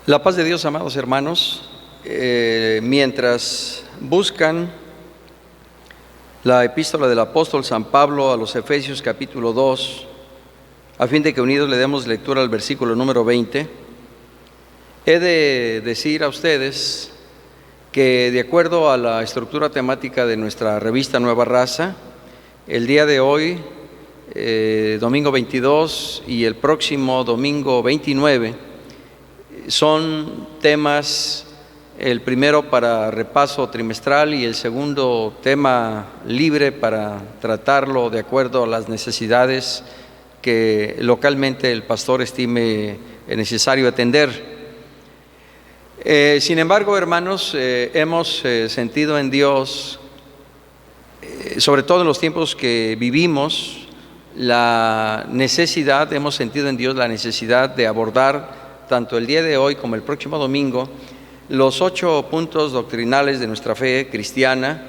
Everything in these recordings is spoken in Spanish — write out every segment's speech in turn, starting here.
La paz de Dios, amados hermanos, mientras buscan la epístola del apóstol San Pablo a los Efesios capítulo 2, a fin de que unidos le demos lectura al versículo número 20, he de decir a ustedes que de acuerdo a la estructura temática de nuestra revista Nueva Raza, el día de hoy, domingo 22 y el próximo domingo 29, son temas, el primero para repaso trimestral y el segundo tema libre para tratarlo de acuerdo a las necesidades que localmente el pastor estime necesario atender. Sin embargo, hermanos, hemos sentido en Dios, sobre todo en los tiempos que vivimos, hemos sentido en Dios la necesidad de abordar tanto el día de hoy como el próximo domingo los 8 puntos doctrinales de nuestra fe cristiana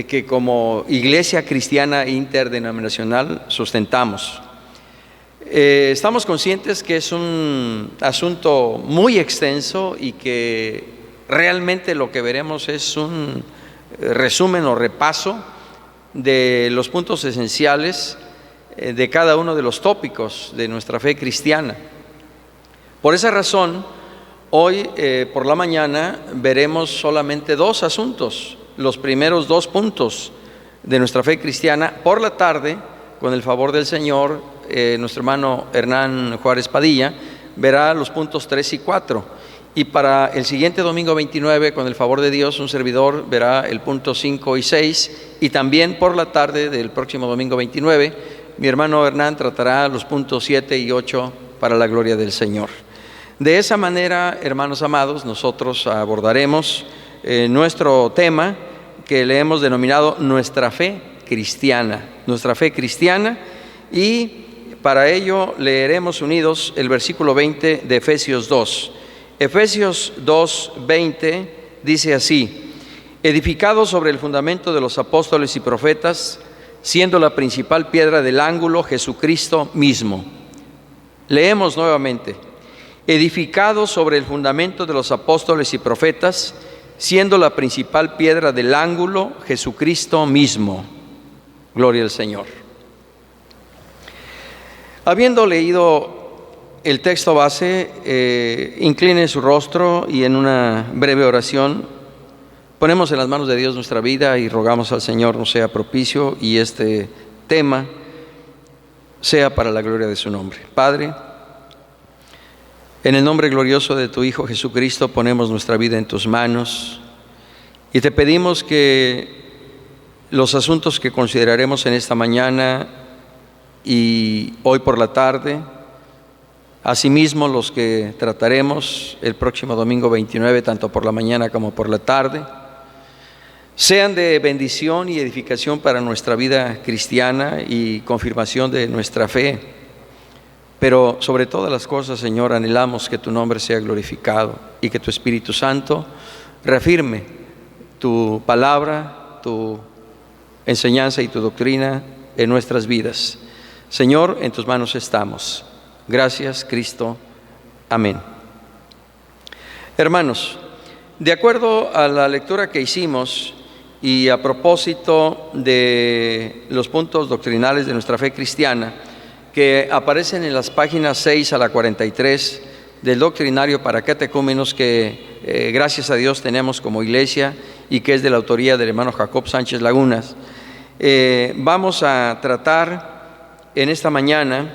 que como Iglesia Cristiana Interdenominacional sustentamos. Estamos conscientes que es un asunto muy extenso y que realmente lo que veremos es un resumen o repaso de los puntos esenciales de cada uno de los tópicos de nuestra fe cristiana. Por esa razón, hoy por la mañana veremos solamente 2 asuntos, los primeros 2 puntos de nuestra fe cristiana. Por la tarde, con el favor del Señor, nuestro hermano Hernán Juárez Padilla verá los puntos 3 y 4. Y para el siguiente domingo 29, con el favor de Dios, un servidor verá el punto 5 y 6. Y también por la tarde del próximo domingo 29, mi hermano Hernán tratará los puntos 7 y 8 para la gloria del Señor. De esa manera, hermanos amados, nosotros abordaremos nuestro tema que le hemos denominado nuestra fe cristiana, y para ello leeremos unidos el versículo 20 de Efesios 2. Efesios 2:20 dice así: edificado sobre el fundamento de los apóstoles y profetas, siendo la principal piedra del ángulo Jesucristo mismo. Leemos nuevamente: edificado sobre el fundamento de los apóstoles y profetas, siendo la principal piedra del ángulo Jesucristo mismo. Gloria al Señor. Habiendo leído el texto base, incline su rostro y en una breve oración ponemos en las manos de Dios nuestra vida y rogamos al Señor nos sea propicio y este tema sea para la gloria de su nombre. Padre, en el nombre glorioso de tu Hijo Jesucristo ponemos nuestra vida en tus manos y te pedimos que los asuntos que consideraremos en esta mañana y hoy por la tarde, asimismo los que trataremos el próximo domingo 29, tanto por la mañana como por la tarde, sean de bendición y edificación para nuestra vida cristiana y confirmación de nuestra fe. Pero sobre todas las cosas, Señor, anhelamos que tu nombre sea glorificado y que tu Espíritu Santo reafirme tu palabra, tu enseñanza y tu doctrina en nuestras vidas. Señor, en tus manos estamos. Gracias, Cristo. Amén. Hermanos, de acuerdo a la lectura que hicimos y a propósito de los puntos doctrinales de nuestra fe cristiana, que aparecen en las páginas 6 a la 43 del doctrinario para catecúmenos que gracias a Dios tenemos como iglesia y que es de la autoría del hermano Jacob Sánchez Lagunas. Vamos a tratar en esta mañana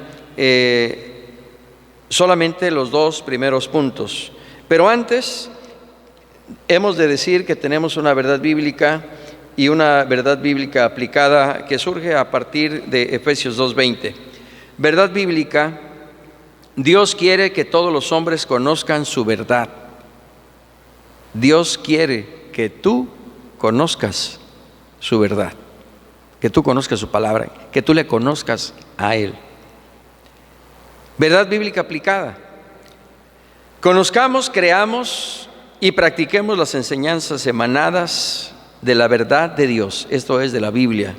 solamente los 2 primeros puntos, pero antes hemos de decir que tenemos una verdad bíblica y una verdad bíblica aplicada que surge a partir de Efesios 2:20. Verdad bíblica: Dios quiere que todos los hombres conozcan su verdad. Dios quiere que tú conozcas su verdad, que tú conozcas su palabra, que tú le conozcas a Él. Verdad bíblica aplicada: conozcamos, creamos y practiquemos las enseñanzas emanadas de la verdad de Dios, esto es, de la Biblia,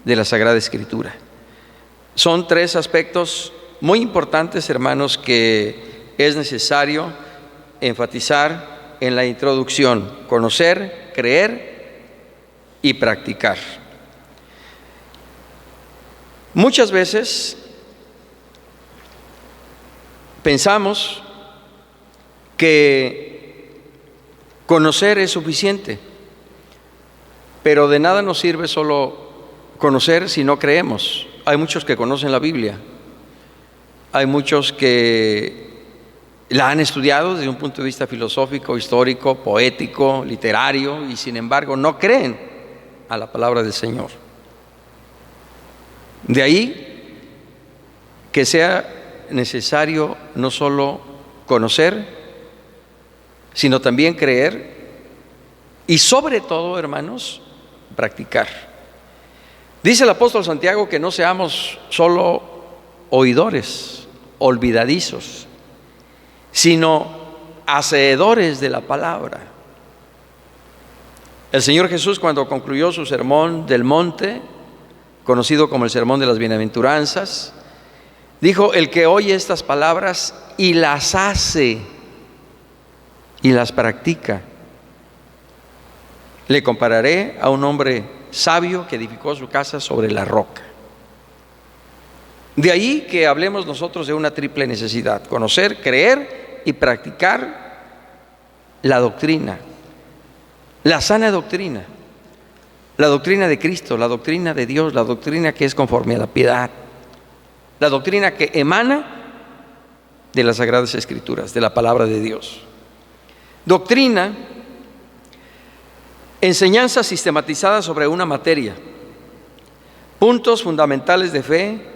de la Sagrada Escritura. Son 3 aspectos muy importantes, hermanos, que es necesario enfatizar en la introducción: conocer, creer y practicar. Muchas veces pensamos que conocer es suficiente, pero de nada nos sirve solo conocer si no creemos. Hay muchos que conocen la Biblia, hay muchos que la han estudiado desde un punto de vista filosófico, histórico, poético, literario, y sin embargo no creen a la palabra del Señor. De ahí que sea necesario no solo conocer, sino también creer y sobre todo, hermanos, practicar. Dice el apóstol Santiago que no seamos solo oidores, olvidadizos, sino hacedores de la palabra. El Señor Jesús, cuando concluyó su sermón del monte, conocido como el sermón de las bienaventuranzas, dijo: el que oye estas palabras y las hace y las practica, le compararé a un hombre sabio que edificó su casa sobre la roca. De ahí que hablemos nosotros de una triple necesidad: conocer, creer y practicar la doctrina, la sana doctrina, la doctrina de Cristo, la doctrina de Dios, la doctrina que es conforme a la piedad, la doctrina que emana de las Sagradas Escrituras, de la palabra de Dios. Doctrina, enseñanza sistematizada sobre una materia, puntos fundamentales de fe,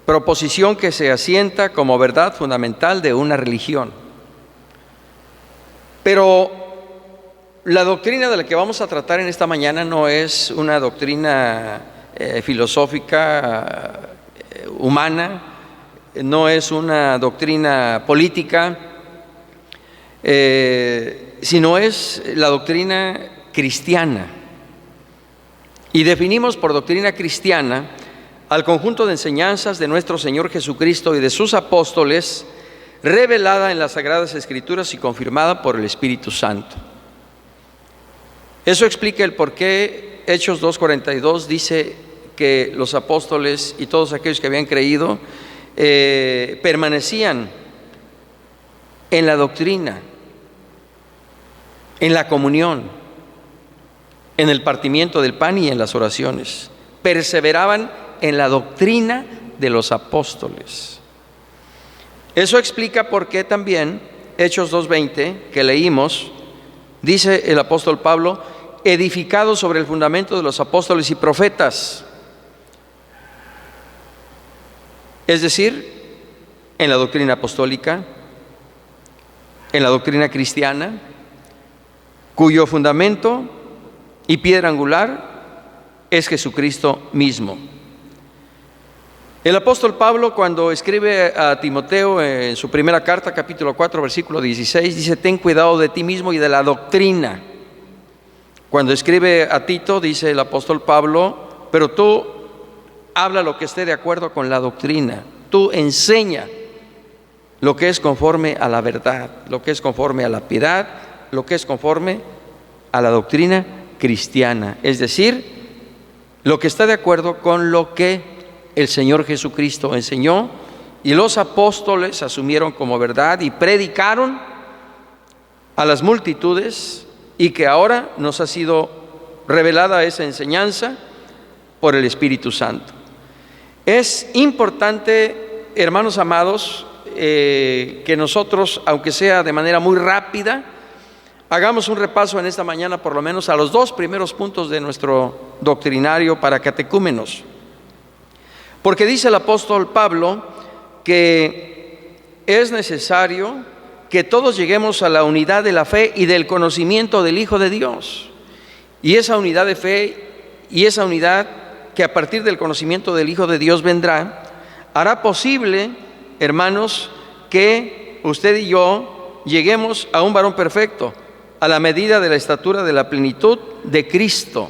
proposición que se asienta como verdad fundamental de una religión. Pero la doctrina de la que vamos a tratar en esta mañana no es una doctrina filosófica, humana, no es una doctrina política, sino es la doctrina cristiana. Y definimos por doctrina cristiana al conjunto de enseñanzas de nuestro Señor Jesucristo y de sus apóstoles, revelada en las Sagradas Escrituras y confirmada por el Espíritu Santo. Eso explica el por qué Hechos 2:42 dice que los apóstoles y todos aquellos que habían creído permanecían en la doctrina, en la comunión, en el partimiento del pan y en las oraciones. Perseveraban en la doctrina de los apóstoles. Eso explica por qué también Hechos 2:20 que leímos, dice el apóstol Pablo: edificado sobre el fundamento de los apóstoles y profetas. Es decir, en la doctrina apostólica, en la doctrina cristiana, cuyo fundamento y piedra angular es Jesucristo mismo. El apóstol Pablo, cuando escribe a Timoteo en su primera carta, capítulo 4, versículo 16, dice: ten cuidado de ti mismo y de la doctrina. Cuando escribe a Tito, dice el apóstol Pablo: pero tú habla lo que esté de acuerdo con la doctrina, tú enseña lo que es conforme a la verdad, lo que es conforme a la piedad, lo que es conforme a la doctrina cristiana, es decir, lo que está de acuerdo con lo que el Señor Jesucristo enseñó y los apóstoles asumieron como verdad y predicaron a las multitudes, y que ahora nos ha sido revelada esa enseñanza por el Espíritu Santo. Es importante, hermanos amados, que nosotros, aunque sea de manera muy rápida, hagamos un repaso en esta mañana por lo menos a los dos primeros puntos de nuestro doctrinario para catecúmenos. Porque dice el apóstol Pablo que es necesario que todos lleguemos a la unidad de la fe y del conocimiento del Hijo de Dios. Y esa unidad de fe y esa unidad que a partir del conocimiento del Hijo de Dios vendrá, hará posible, hermanos, que usted y yo lleguemos a un varón perfecto, a la medida de la estatura de la plenitud de Cristo.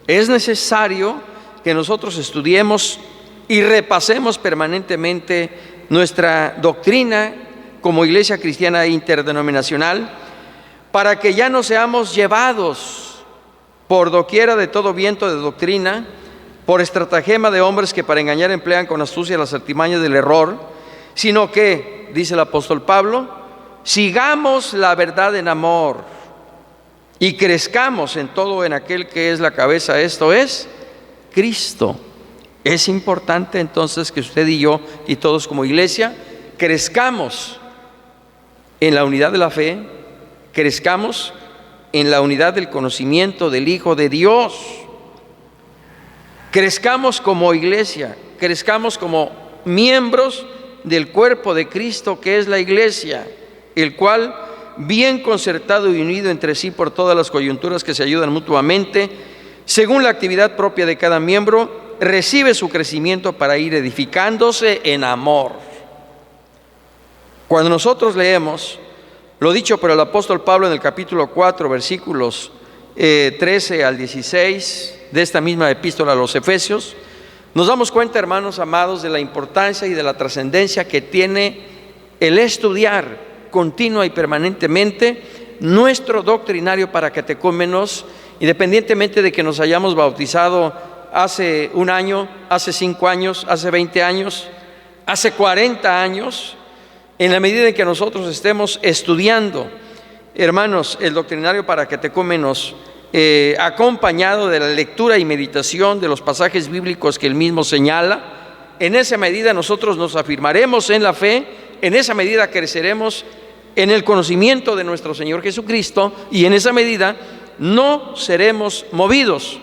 Es necesario que nosotros estudiemos y repasemos permanentemente nuestra doctrina como iglesia cristiana interdenominacional, para que ya no seamos llevados por doquiera de todo viento de doctrina, por estratagema de hombres que para engañar emplean con astucia las artimañas del error, sino que, dice el apóstol Pablo, sigamos la verdad en amor y crezcamos en todo en aquel que es la cabeza, esto es Cristo. Es importante entonces que usted y yo y todos como iglesia crezcamos en la unidad de la fe, crezcamos en la unidad del conocimiento del Hijo de Dios, crezcamos como iglesia, crezcamos como miembros del cuerpo de Cristo que es la iglesia, el cual, bien concertado y unido entre sí por todas las coyunturas que se ayudan mutuamente, según la actividad propia de cada miembro, recibe su crecimiento para ir edificándose en amor. Cuando nosotros leemos lo dicho por el apóstol Pablo en el capítulo 4, versículos 13 al 16 de esta misma epístola a los Efesios, nos damos cuenta, hermanos amados, de la importancia y de la trascendencia que tiene el estudiar continua y permanentemente nuestro doctrinario para catecúmenos, independientemente de que nos hayamos bautizado hace un año, hace 5 años, hace 20 años, hace 40 años, en la medida en que nosotros estemos estudiando, hermanos, el doctrinario para catecúmenos, acompañado de la lectura y meditación de los pasajes bíblicos que él mismo señala, en esa medida nosotros nos afirmaremos en la fe, en esa medida creceremos en el conocimiento de nuestro Señor Jesucristo y en esa medida no seremos movidos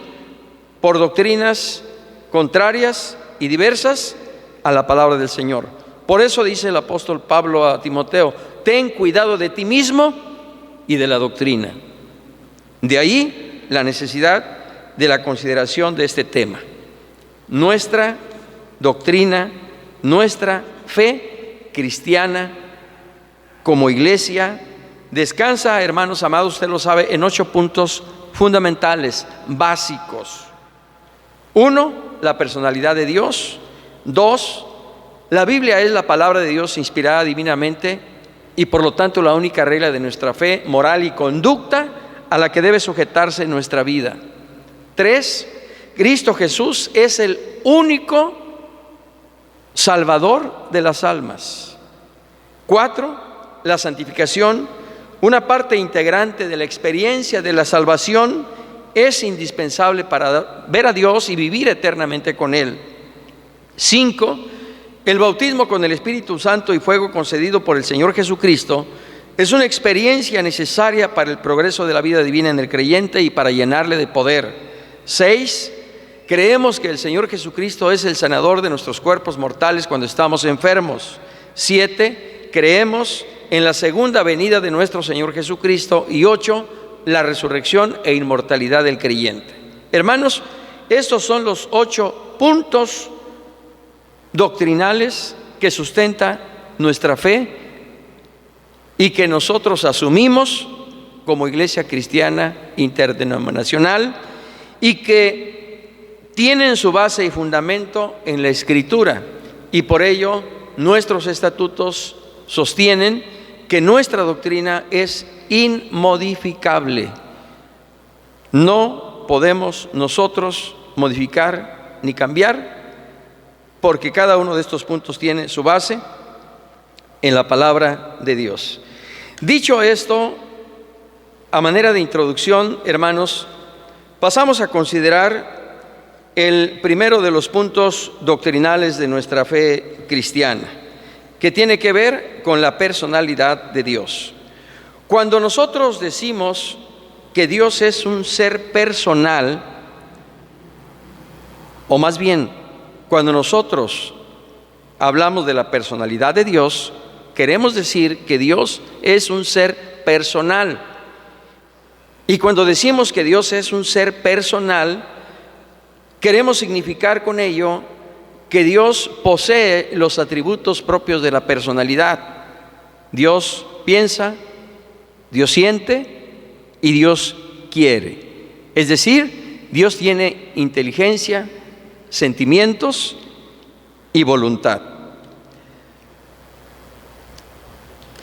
por doctrinas contrarias y diversas a la palabra del Señor. Por eso dice el apóstol Pablo a Timoteo: ten cuidado de ti mismo y de la doctrina. De ahí la necesidad de la consideración de este tema. Nuestra doctrina, nuestra fe cristiana como iglesia descansa, hermanos amados, usted lo sabe, en 8 puntos fundamentales, básicos. 1, la personalidad de Dios. 2, la Biblia es la palabra de Dios inspirada divinamente y por lo tanto la única regla de nuestra fe, moral y conducta a la que debe sujetarse nuestra vida. 3, Cristo Jesús es el único Salvador de las almas. 4, la santificación, una parte integrante de la experiencia de la salvación, es indispensable para ver a Dios y vivir eternamente con Él. 5, el bautismo con el Espíritu Santo y fuego concedido por el Señor Jesucristo es una experiencia necesaria para el progreso de la vida divina en el creyente y para llenarle de poder. 6, creemos que el Señor Jesucristo es el sanador de nuestros cuerpos mortales cuando estamos enfermos. 7, creemos en la segunda venida de nuestro Señor Jesucristo. Y 8, la resurrección e inmortalidad del creyente. Hermanos, estos son los 8 puntos doctrinales que sustenta nuestra fe y que nosotros asumimos como iglesia cristiana interdenominacional y que tienen su base y fundamento en la Escritura, y por ello nuestros estatutos sostienen que nuestra doctrina es inmodificable. No podemos nosotros modificar ni cambiar, porque cada uno de estos puntos tiene su base en la palabra de Dios. Dicho esto, a manera de introducción, hermanos, pasamos a considerar el primero de los puntos doctrinales de nuestra fe cristiana, que tiene que ver con la personalidad de Dios. Cuando nosotros decimos que Dios es un ser personal, o más bien, cuando nosotros hablamos de la personalidad de Dios, queremos decir que Dios es un ser personal. Y cuando decimos que Dios es un ser personal, queremos significar con ello que Dios posee los atributos propios de la personalidad. Dios piensa, Dios siente y Dios quiere. Es decir, Dios tiene inteligencia, sentimientos y voluntad.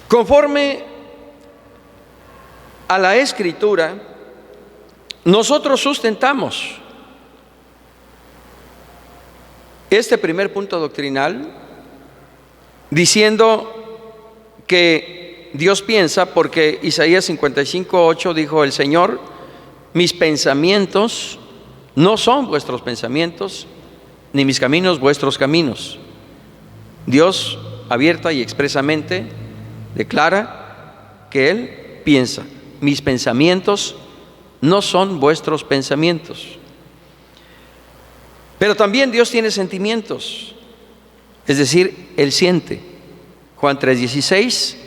Conforme a la Escritura, nosotros sustentamos este primer punto doctrinal diciendo que Dios piensa, porque Isaías 55:8 dijo el Señor: mis pensamientos no son vuestros pensamientos, ni mis caminos vuestros caminos. Dios abierta y expresamente declara que Él piensa: mis pensamientos no son vuestros pensamientos. Pero también Dios tiene sentimientos, es decir, Él siente. Juan 3:16,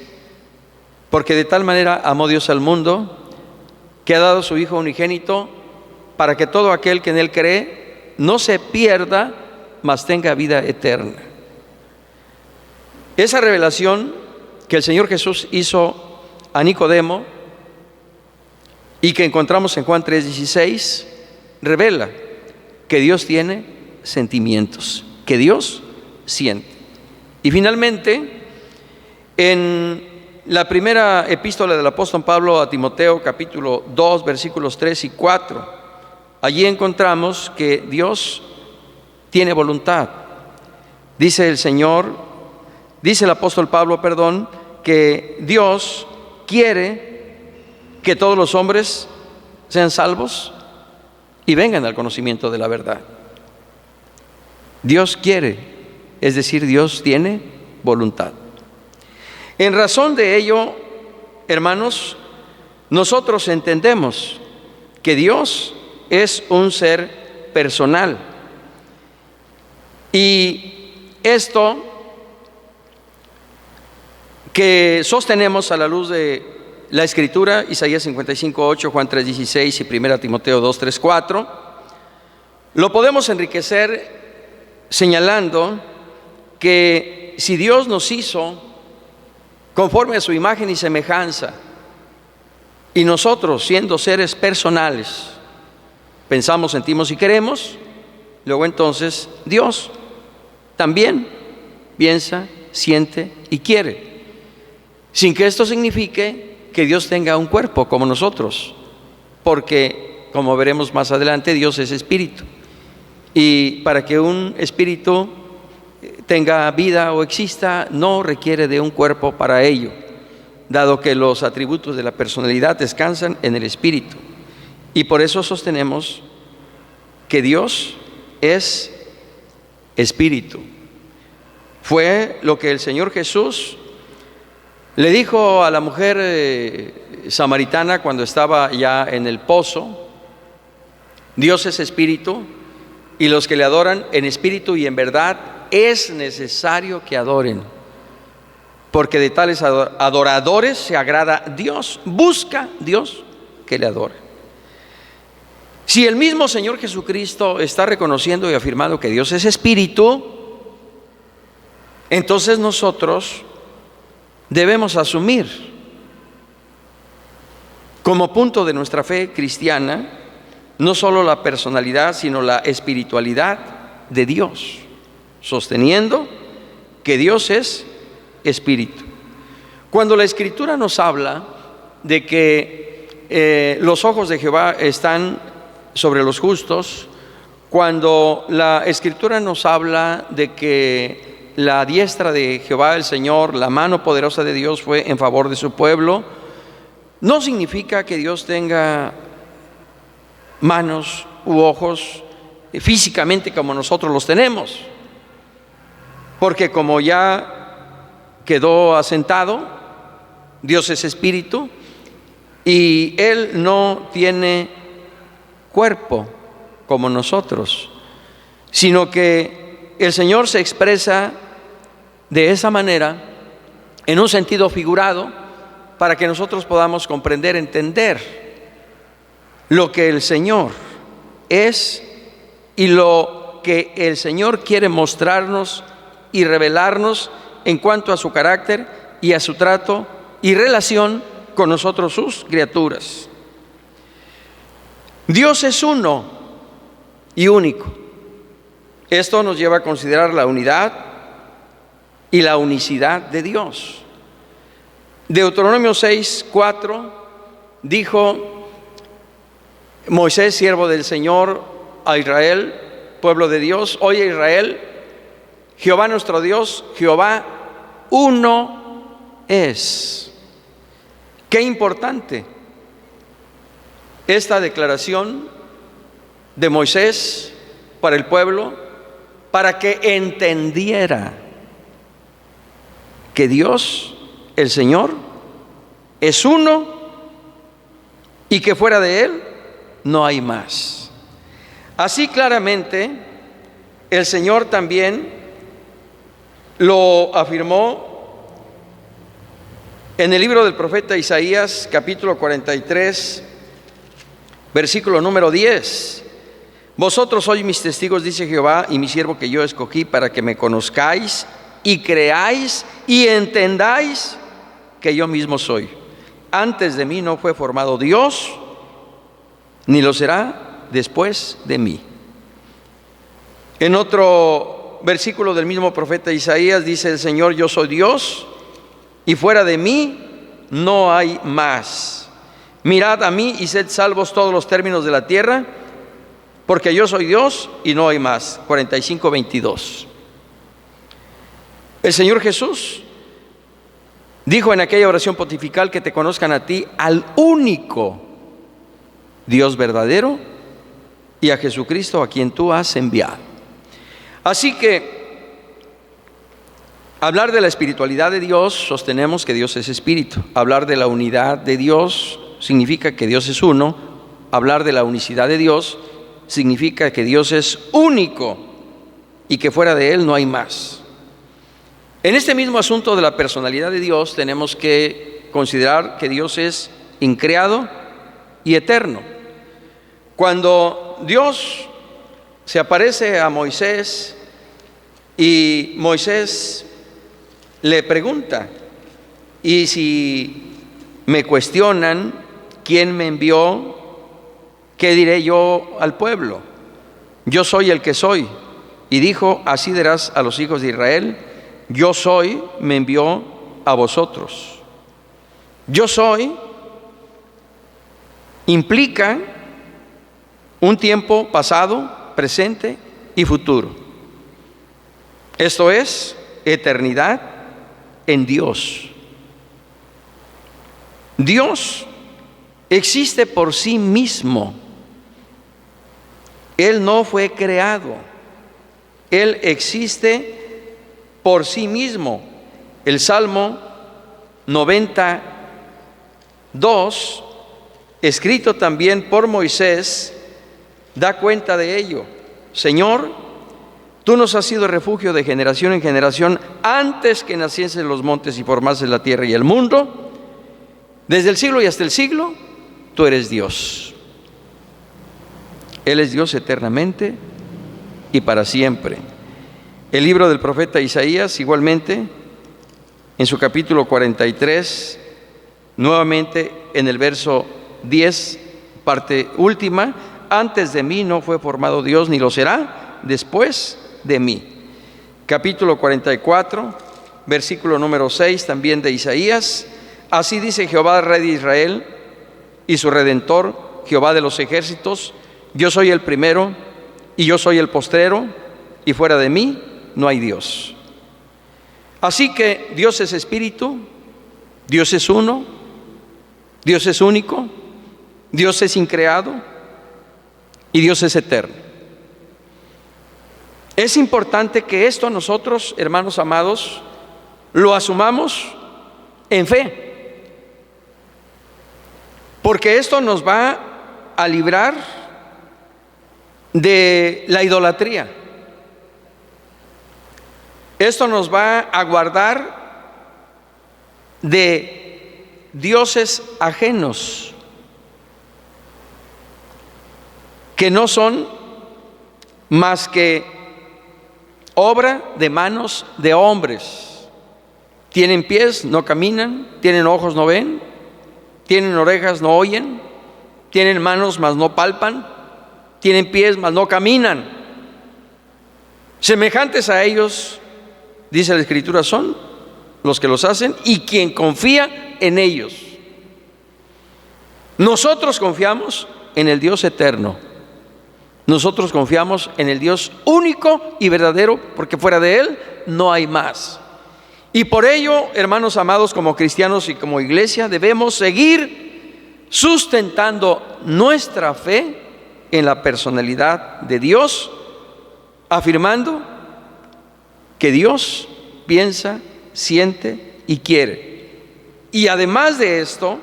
porque de tal manera amó Dios al mundo, que ha dado a su Hijo unigénito, para que todo aquel que en Él cree no se pierda, mas tenga vida eterna. Esa revelación que el Señor Jesús hizo a Nicodemo y que encontramos en Juan 3:16, revela que Dios tiene sentimientos, que Dios siente. Y finalmente, en la primera epístola del apóstol Pablo a Timoteo, capítulo 2, versículos 3 y 4, allí encontramos que Dios tiene voluntad. Dice el apóstol Pablo, que Dios quiere que todos los hombres sean salvos y vengan al conocimiento de la verdad. Dios quiere, es decir, Dios tiene voluntad. En razón de ello, hermanos, nosotros entendemos que Dios es un ser personal. Y esto que sostenemos a la luz de la Escritura, Isaías 55:8, Juan 3:16 y 1 Timoteo 2:3-4, lo podemos enriquecer señalando que si Dios nos hizo conforme a su imagen y semejanza, y nosotros siendo seres personales, pensamos, sentimos y queremos, luego entonces Dios también piensa, siente y quiere, sin que esto signifique que Dios tenga un cuerpo como nosotros, porque, como veremos más adelante, Dios es espíritu, y para que un espíritu tenga vida o exista, no requiere de un cuerpo para ello, dado que los atributos de la personalidad descansan en el espíritu. Y por eso sostenemos que Dios es espíritu. Fue lo que el Señor Jesús le dijo a la mujer samaritana cuando estaba ya en el pozo: Dios es espíritu, y los que le adoran en espíritu y en verdad es necesario que adoren, porque de tales adoradores se agrada Dios, busca Dios que le adore. Si el mismo Señor Jesucristo está reconociendo y afirmando que Dios es espíritu, entonces nosotros debemos asumir como punto de nuestra fe cristiana no solo la personalidad, sino la espiritualidad de Dios, sosteniendo que Dios es espíritu. Cuando la Escritura nos habla de que los ojos de Jehová están sobre los justos, cuando la Escritura nos habla de que la diestra de Jehová el Señor, la mano poderosa de Dios fue en favor de su pueblo, no significa que Dios tenga manos u ojos físicamente como nosotros los tenemos, porque como ya quedó asentado, Dios es espíritu y Él no tiene cuerpo como nosotros, sino que el Señor se expresa de esa manera en un sentido figurado para que nosotros podamos comprender, entender lo que el Señor es y lo que el Señor quiere mostrarnos y revelarnos en cuanto a su carácter y a su trato y relación con nosotros, sus criaturas. Dios es uno y único. Esto nos lleva a considerar la unidad y la unicidad de Dios. Deuteronomio 6:4 dijo Moisés, siervo del Señor, a Israel, pueblo de Dios: oye Israel, Jehová nuestro Dios, Jehová uno es. Qué importante esta declaración de Moisés para el pueblo, para que entendiera que Dios, el Señor, es uno y que fuera de Él no hay más. Así claramente el Señor también lo afirmó en el libro del profeta Isaías, capítulo 43, versículo número 10. Vosotros sois mis testigos, dice Jehová, y mi siervo que yo escogí, para que me conozcáis y creáis y entendáis que yo mismo soy. Antes de mí no fue formado Dios, ni lo será después de mí. En otro versículo del mismo profeta Isaías dice el Señor: yo soy Dios y fuera de mí no hay más. Mirad a mí y sed salvos todos los términos de la tierra, porque yo soy Dios y no hay más. 45:22. El Señor Jesús dijo en aquella oración pontifical: que te conozcan a ti, al único Dios verdadero, y a Jesucristo a quien tú has enviado. Así que hablar de la espiritualidad de Dios, sostenemos que Dios es espíritu. Hablar de la unidad de Dios significa que Dios es uno. Hablar de la unicidad de Dios significa que Dios es único y que fuera de Él no hay más. En este mismo asunto de la personalidad de Dios tenemos que considerar que Dios es increado y eterno. Cuando Dios se aparece a Moisés y Moisés le pregunta: y si me cuestionan quién me envió, ¿qué diré yo al pueblo? Yo soy el que soy. Y dijo: así dirás a los hijos de Israel: yo soy, me envió a vosotros. Yo soy implica un tiempo pasado, presente y futuro. Esto es eternidad en Dios. Dios existe por sí mismo. Él no fue creado. Él existe por sí mismo. El Salmo 92, escrito también por Moisés, da cuenta de ello. Señor, tú nos has sido refugio de generación en generación, antes que naciesen los montes y formases la tierra y el mundo. Desde el siglo y hasta el siglo, tú eres Dios. Él es Dios eternamente y para siempre. El libro del profeta Isaías, igualmente, en su capítulo 43, nuevamente en el verso 10, parte última: antes de mí no fue formado Dios, ni lo será después de mí. Capítulo 44, versículo número 6, también de Isaías: así dice Jehová, Rey de Israel y su Redentor, Jehová de los ejércitos: yo soy el primero y yo soy el postrero, y fuera de mí no hay Dios. Así que Dios es espíritu, Dios es uno, Dios es único, Dios es increado y Dios es eterno. Es importante que esto nosotros, hermanos amados, lo asumamos en fe, porque esto nos va a librar de la idolatría. Esto nos va a guardar de dioses ajenos que no son más que obra de manos de hombres. Tienen pies, no caminan; tienen ojos, no ven; tienen orejas, no oyen; tienen manos, mas no palpan; tienen pies, mas no caminan. Semejantes a ellos, dice la Escritura, son los que los hacen, y quien confía en ellos. Nosotros confiamos en el Dios eterno. Nosotros confiamos en el Dios único y verdadero, porque fuera de Él no hay más. Y por ello, hermanos amados, como cristianos y como iglesia, debemos seguir sustentando nuestra fe en la personalidad de Dios, afirmando que Dios piensa, siente y quiere. Y además de esto,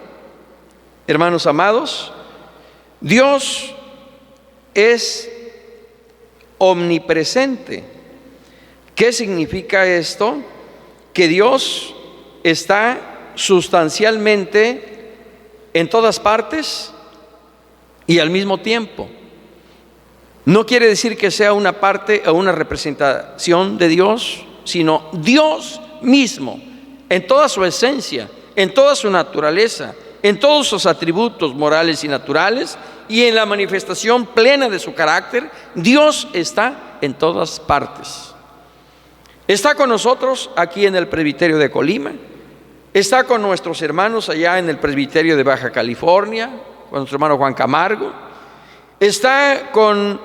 hermanos amados, Dios es omnipresente. ¿Qué significa esto? Que Dios está sustancialmente en todas partes y al mismo tiempo. No quiere decir que sea una parte o una representación de Dios, sino Dios mismo, en toda su esencia, en toda su naturaleza, en todos sus atributos morales y naturales, y en la manifestación plena de su carácter. Dios está en todas partes. Está con nosotros aquí en el presbiterio de Colima, está con nuestros hermanos allá en el presbiterio de Baja California, con nuestro hermano Juan Camargo, está con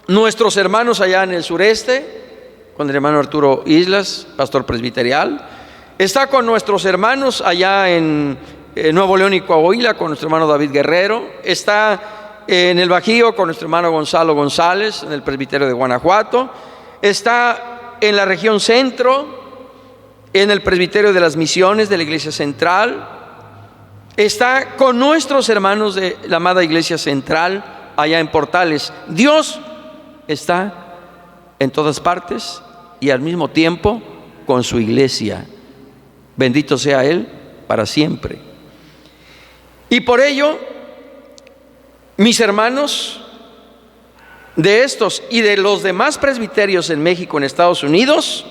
nuestros hermanos allá en el sureste, con el hermano Arturo Islas, pastor presbiterial, está con nuestros hermanos allá en Nuevo León y Coahuila, con nuestro hermano David Guerrero, está en el Bajío con nuestro hermano Gonzalo González, en el presbiterio de Guanajuato, está en la región centro, en el presbiterio de las misiones de la Iglesia Central, está con nuestros hermanos de la amada Iglesia Central allá en Portales. Dios está en todas partes y al mismo tiempo con su iglesia. Bendito sea Él para siempre. Y por ello, mis hermanos, de estos y de los demás presbiterios en México, en Estados Unidos,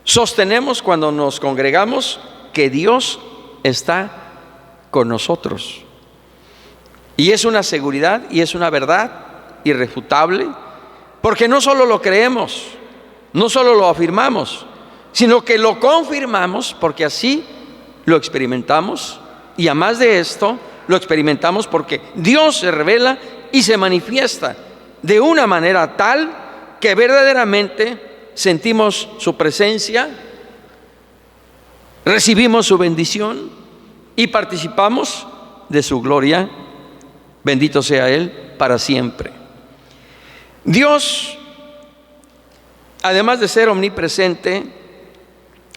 sostenemos cuando nos congregamos que Dios está con nosotros. Y es una seguridad y es una verdad irrefutable, porque no solo lo creemos, no solo lo afirmamos, sino que lo confirmamos, porque así lo experimentamos. Y a más de esto, lo experimentamos porque Dios se revela y se manifiesta de una manera tal que verdaderamente sentimos su presencia, recibimos su bendición y participamos de su gloria. Bendito sea Él para siempre. Dios, además de ser omnipresente,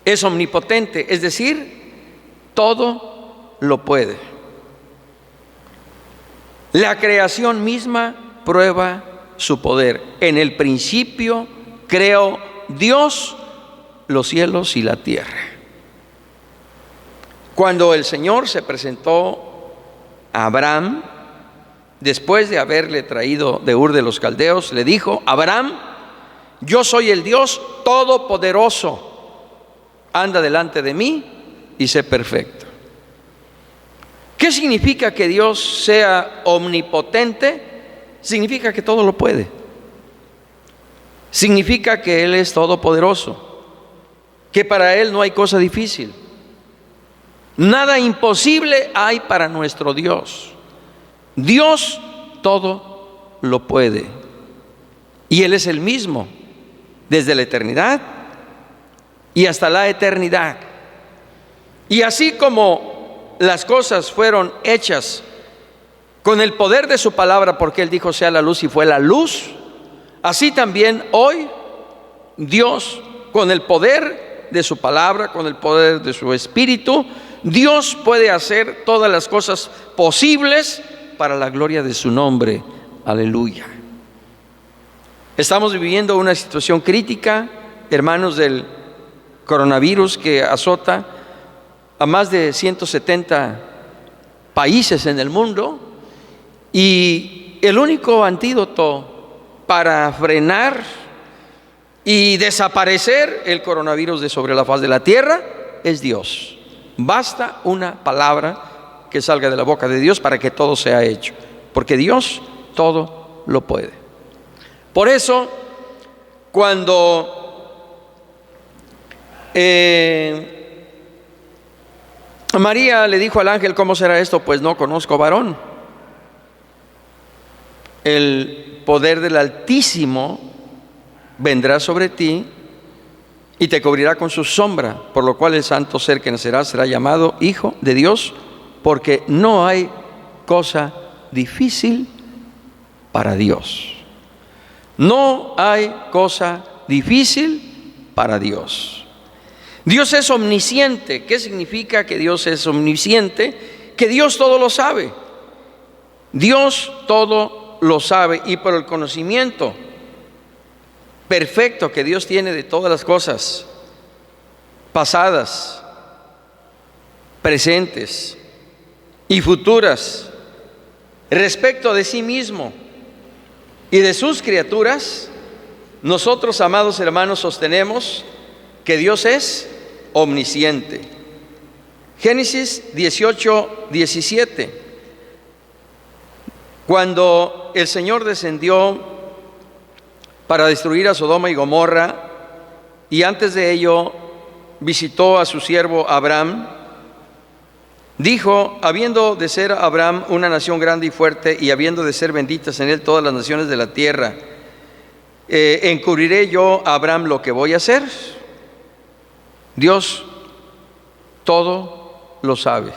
es omnipotente, es decir, todo lo puede. La creación misma prueba su poder. En el principio creó Dios los cielos y la tierra. Cuando el Señor se presentó a Abraham, después de haberle traído de Ur de los Caldeos, le dijo: Abraham, yo soy el Dios todopoderoso, anda delante de mí y sé perfecto. ¿Qué significa que Dios sea omnipotente? Significa que todo lo puede. Significa que Él es todopoderoso, que para Él no hay cosa difícil. Nada imposible hay para nuestro Dios. Dios todo lo puede. Y Él es el mismo desde la eternidad y hasta la eternidad. Y así como las cosas fueron hechas con el poder de su palabra, porque Él dijo sea la luz y fue la luz, así también hoy Dios, con el poder de su palabra, con el poder de su Espíritu, Dios puede hacer todas las cosas posibles para la gloria de su nombre. Aleluya. Estamos viviendo una situación crítica, hermanos, del coronavirus que azota a más de 170 países en el mundo, y el único antídoto para frenar y desaparecer el coronavirus de sobre la faz de la tierra es Dios. Basta una palabra que salga de la boca de Dios para que todo sea hecho, porque Dios todo lo puede. Por eso, cuando María le dijo al ángel: ¿cómo será esto? Pues no conozco varón. El poder del Altísimo vendrá sobre ti y te cubrirá con su sombra, por lo cual el santo ser que nacerá será llamado Hijo de Dios, porque no hay cosa difícil para Dios. No hay cosa difícil para Dios. Dios es omnisciente. ¿Qué significa que Dios es omnisciente? Que Dios todo lo sabe. Dios todo lo sabe, y por el conocimiento perfecto que Dios tiene de todas las cosas pasadas, presentes y futuras, respecto de sí mismo y de sus criaturas, nosotros, amados hermanos, sostenemos que Dios es omnisciente. Génesis 18:17. Cuando el Señor descendió para destruir a Sodoma y Gomorra, y antes de ello visitó a su siervo Abraham, dijo: habiendo de ser Abraham una nación grande y fuerte, y habiendo de ser benditas en él todas las naciones de la tierra, encubriré yo a Abraham lo que voy a hacer. Dios todo lo sabe.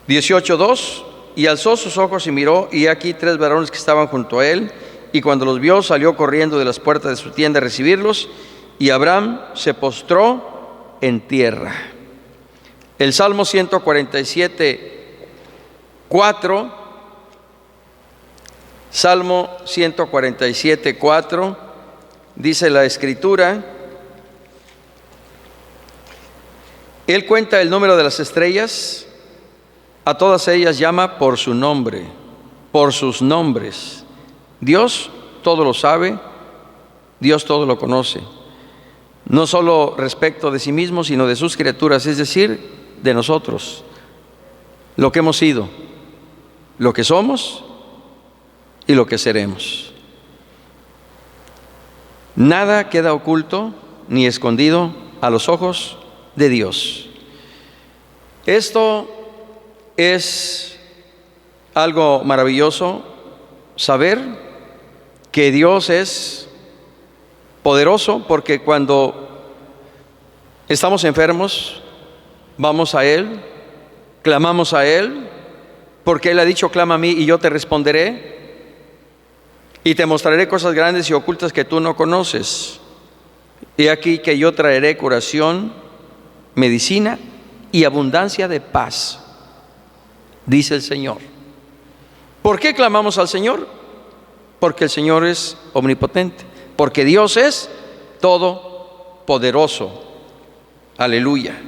18:2. Y alzó sus ojos y miró, y aquí 3 varones que estaban junto a él, y cuando los vio salió corriendo de las puertas de su tienda a recibirlos, y Abraham se postró en tierra. El Salmo 147:4, Salmo 147:4, dice la Escritura: Él cuenta el número de las estrellas, a todas ellas llama por su nombre, por sus nombres. Dios todo lo sabe, Dios todo lo conoce, no solo respecto de sí mismo, sino de sus criaturas, es decir, de nosotros, lo que hemos sido, lo que somos y lo que seremos. Nada queda oculto ni escondido a los ojos de Dios. Esto es algo maravilloso, saber que Dios es poderoso, porque cuando estamos enfermos, vamos a Él, clamamos a Él, porque Él ha dicho: clama a mí y yo te responderé, y te mostraré cosas grandes y ocultas que tú no conoces. He aquí que yo traeré curación, medicina y abundancia de paz, dice el Señor. ¿Por qué clamamos al Señor? Porque el Señor es omnipotente, porque Dios es todopoderoso. Aleluya.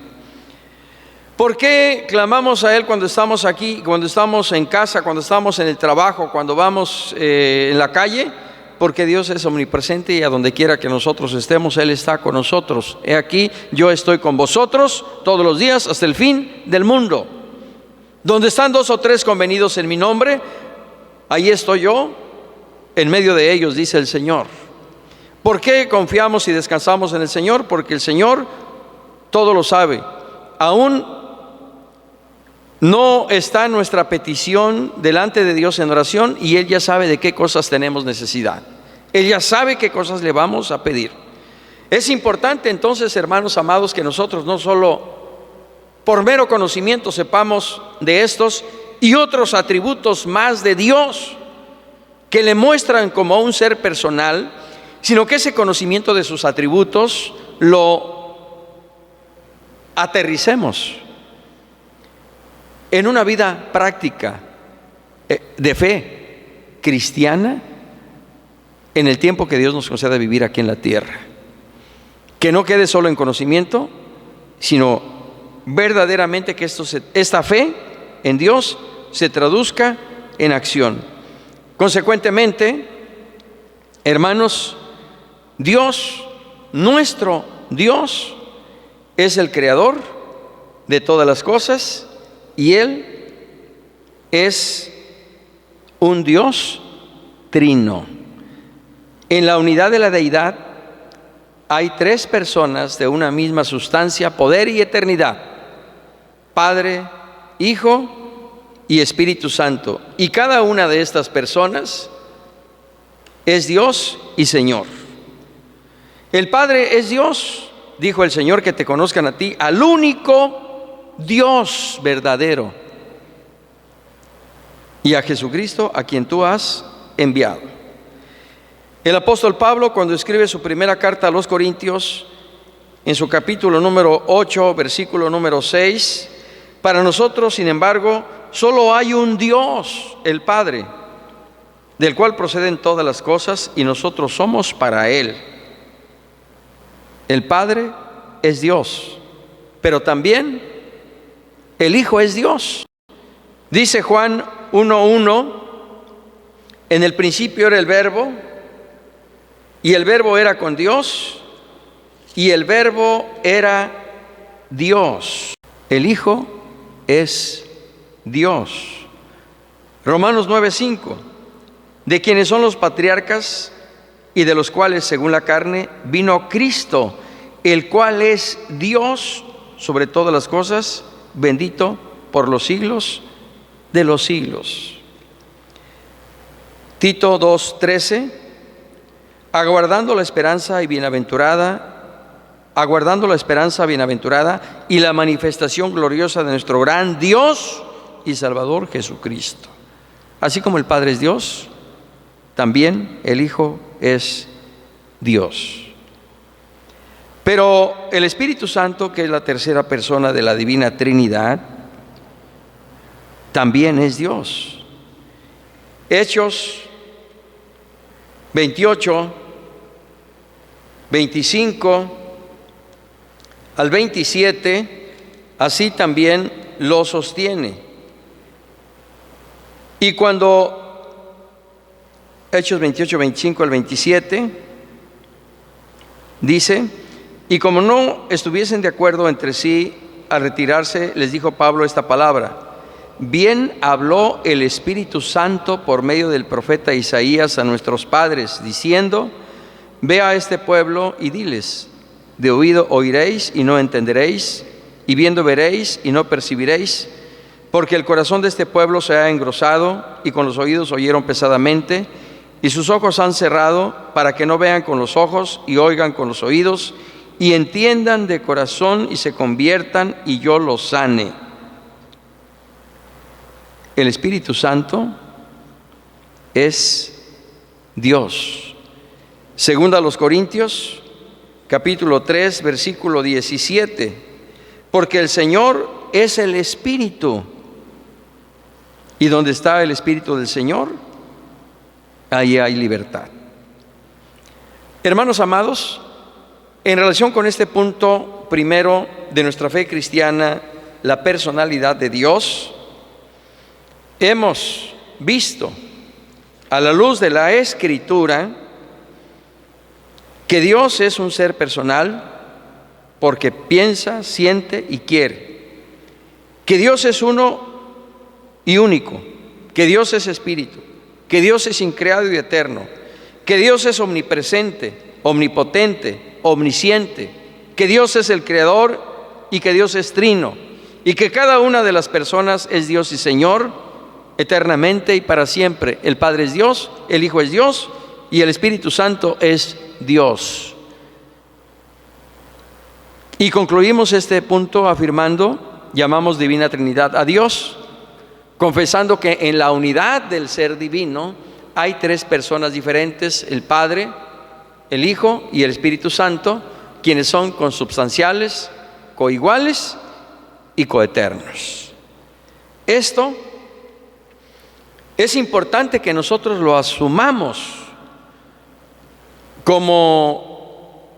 ¿Por qué clamamos a Él cuando estamos aquí, cuando estamos en casa, cuando estamos en el trabajo, cuando vamos en la calle? Porque Dios es omnipresente, y a donde quiera que nosotros estemos, Él está con nosotros. He aquí, yo estoy con vosotros todos los días hasta el fin del mundo. Donde están 2 o 3 convenidos en mi nombre, ahí estoy yo en medio de ellos, dice el Señor. ¿Por qué confiamos y descansamos en el Señor? Porque el Señor todo lo sabe. Aún no está nuestra petición delante de Dios en oración, y Él ya sabe de qué cosas tenemos necesidad. Él ya sabe qué cosas le vamos a pedir. Es importante entonces, hermanos amados, que nosotros no solo por mero conocimiento sepamos de estos y otros atributos más de Dios que le muestran como un ser personal, sino que ese conocimiento de sus atributos lo aterricemos en una vida práctica de fe cristiana en el tiempo que Dios nos conceda vivir aquí en la tierra. Que no quede solo en conocimiento, sino verdaderamente que esta fe en Dios se traduzca en acción. Consecuentemente, hermanos, Dios, nuestro Dios, es el creador de todas las cosas, y Él es un Dios trino. En la unidad de la deidad hay 3 personas de una misma sustancia, poder y eternidad. Padre, Hijo y Espíritu Santo. Y cada una de estas personas es Dios y Señor. El Padre es Dios, dijo el Señor, que te conozcan a ti, al único Dios verdadero, y a Jesucristo, a quien tú has enviado. El apóstol Pablo, cuando escribe su primera carta a los Corintios, en su capítulo número 8, versículo número 6, para nosotros, sin embargo, solo hay un Dios, el Padre, del cual proceden todas las cosas, y nosotros somos para Él. El Padre es Dios, pero también el Hijo es Dios. Dice Juan 1:1, en el principio era el Verbo, y el Verbo era con Dios, y el Verbo era Dios. El Hijo es Dios. Romanos 9:5, de quienes son los patriarcas y de los cuales, según la carne, vino Cristo, el cual es Dios sobre todas las cosas, bendito por los siglos de los siglos. Tito 2:13, aguardando la esperanza bienaventurada y la manifestación gloriosa de nuestro gran Dios y Salvador Jesucristo. Así como el Padre es Dios, también el Hijo es Dios. Pero el Espíritu Santo, que es la tercera persona de la Divina Trinidad, también es Dios. Hechos 28, 25 al 27, así también lo sostiene. Y cuando Hechos 28, 25 al 27, dice, y como no estuviesen de acuerdo entre sí al retirarse, les dijo Pablo esta palabra: bien habló el Espíritu Santo por medio del profeta Isaías a nuestros padres, diciendo, ve a este pueblo y diles, de oído oiréis y no entenderéis, y viendo veréis y no percibiréis, porque el corazón de este pueblo se ha engrosado, y con los oídos oyeron pesadamente, y sus ojos han cerrado, para que no vean con los ojos y oigan con los oídos, y entiendan de corazón y se conviertan, y yo los sane. El Espíritu Santo es Dios. Segunda a los Corintios, capítulo 3, versículo 17. Porque el Señor es el Espíritu, y donde está el Espíritu del Señor, allí hay libertad. Hermanos amados, en relación con este punto primero de nuestra fe cristiana, la personalidad de Dios, hemos visto a la luz de la Escritura que Dios es un ser personal porque piensa, siente y quiere. Que Dios es uno y único. Que Dios es espíritu. Que Dios es increado y eterno. Que Dios es omnipresente, omnipotente, omnisciente. Que Dios es el creador y que Dios es trino. Y que cada una de las personas es Dios y Señor eternamente y para siempre. El Padre es Dios, el Hijo es Dios y el Espíritu Santo es Dios. Y concluimos este punto afirmando, llamamos Divina Trinidad a Dios, confesando que en la unidad del ser divino hay tres personas diferentes: el Padre, el Hijo y el Espíritu Santo, quienes son consubstanciales, coiguales y coeternos. Esto es importante que nosotros lo asumamos como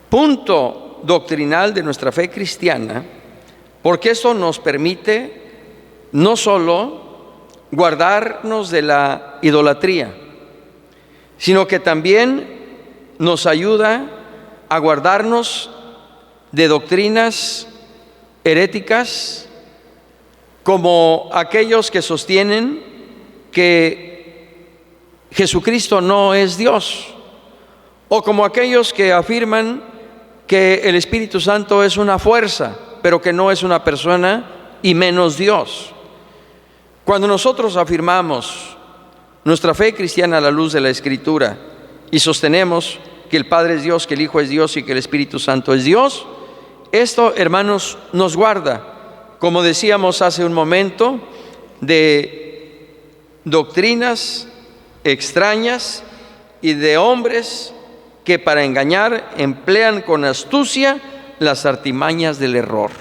punto doctrinal de nuestra fe cristiana, porque eso nos permite no solo guardarnos de la idolatría, sino que también nos ayuda a guardarnos de doctrinas heréticas, como aquellos que sostienen que Jesucristo no es Dios, o como aquellos que afirman que el Espíritu Santo es una fuerza pero que no es una persona y menos Dios. Cuando nosotros afirmamos nuestra fe cristiana a la luz de la Escritura y sostenemos que el Padre es Dios, que el Hijo es Dios y que el Espíritu Santo es Dios, esto, hermanos, nos guarda, como decíamos hace un momento, de doctrinas extrañas y de hombres que para engañar emplean con astucia las artimañas del error.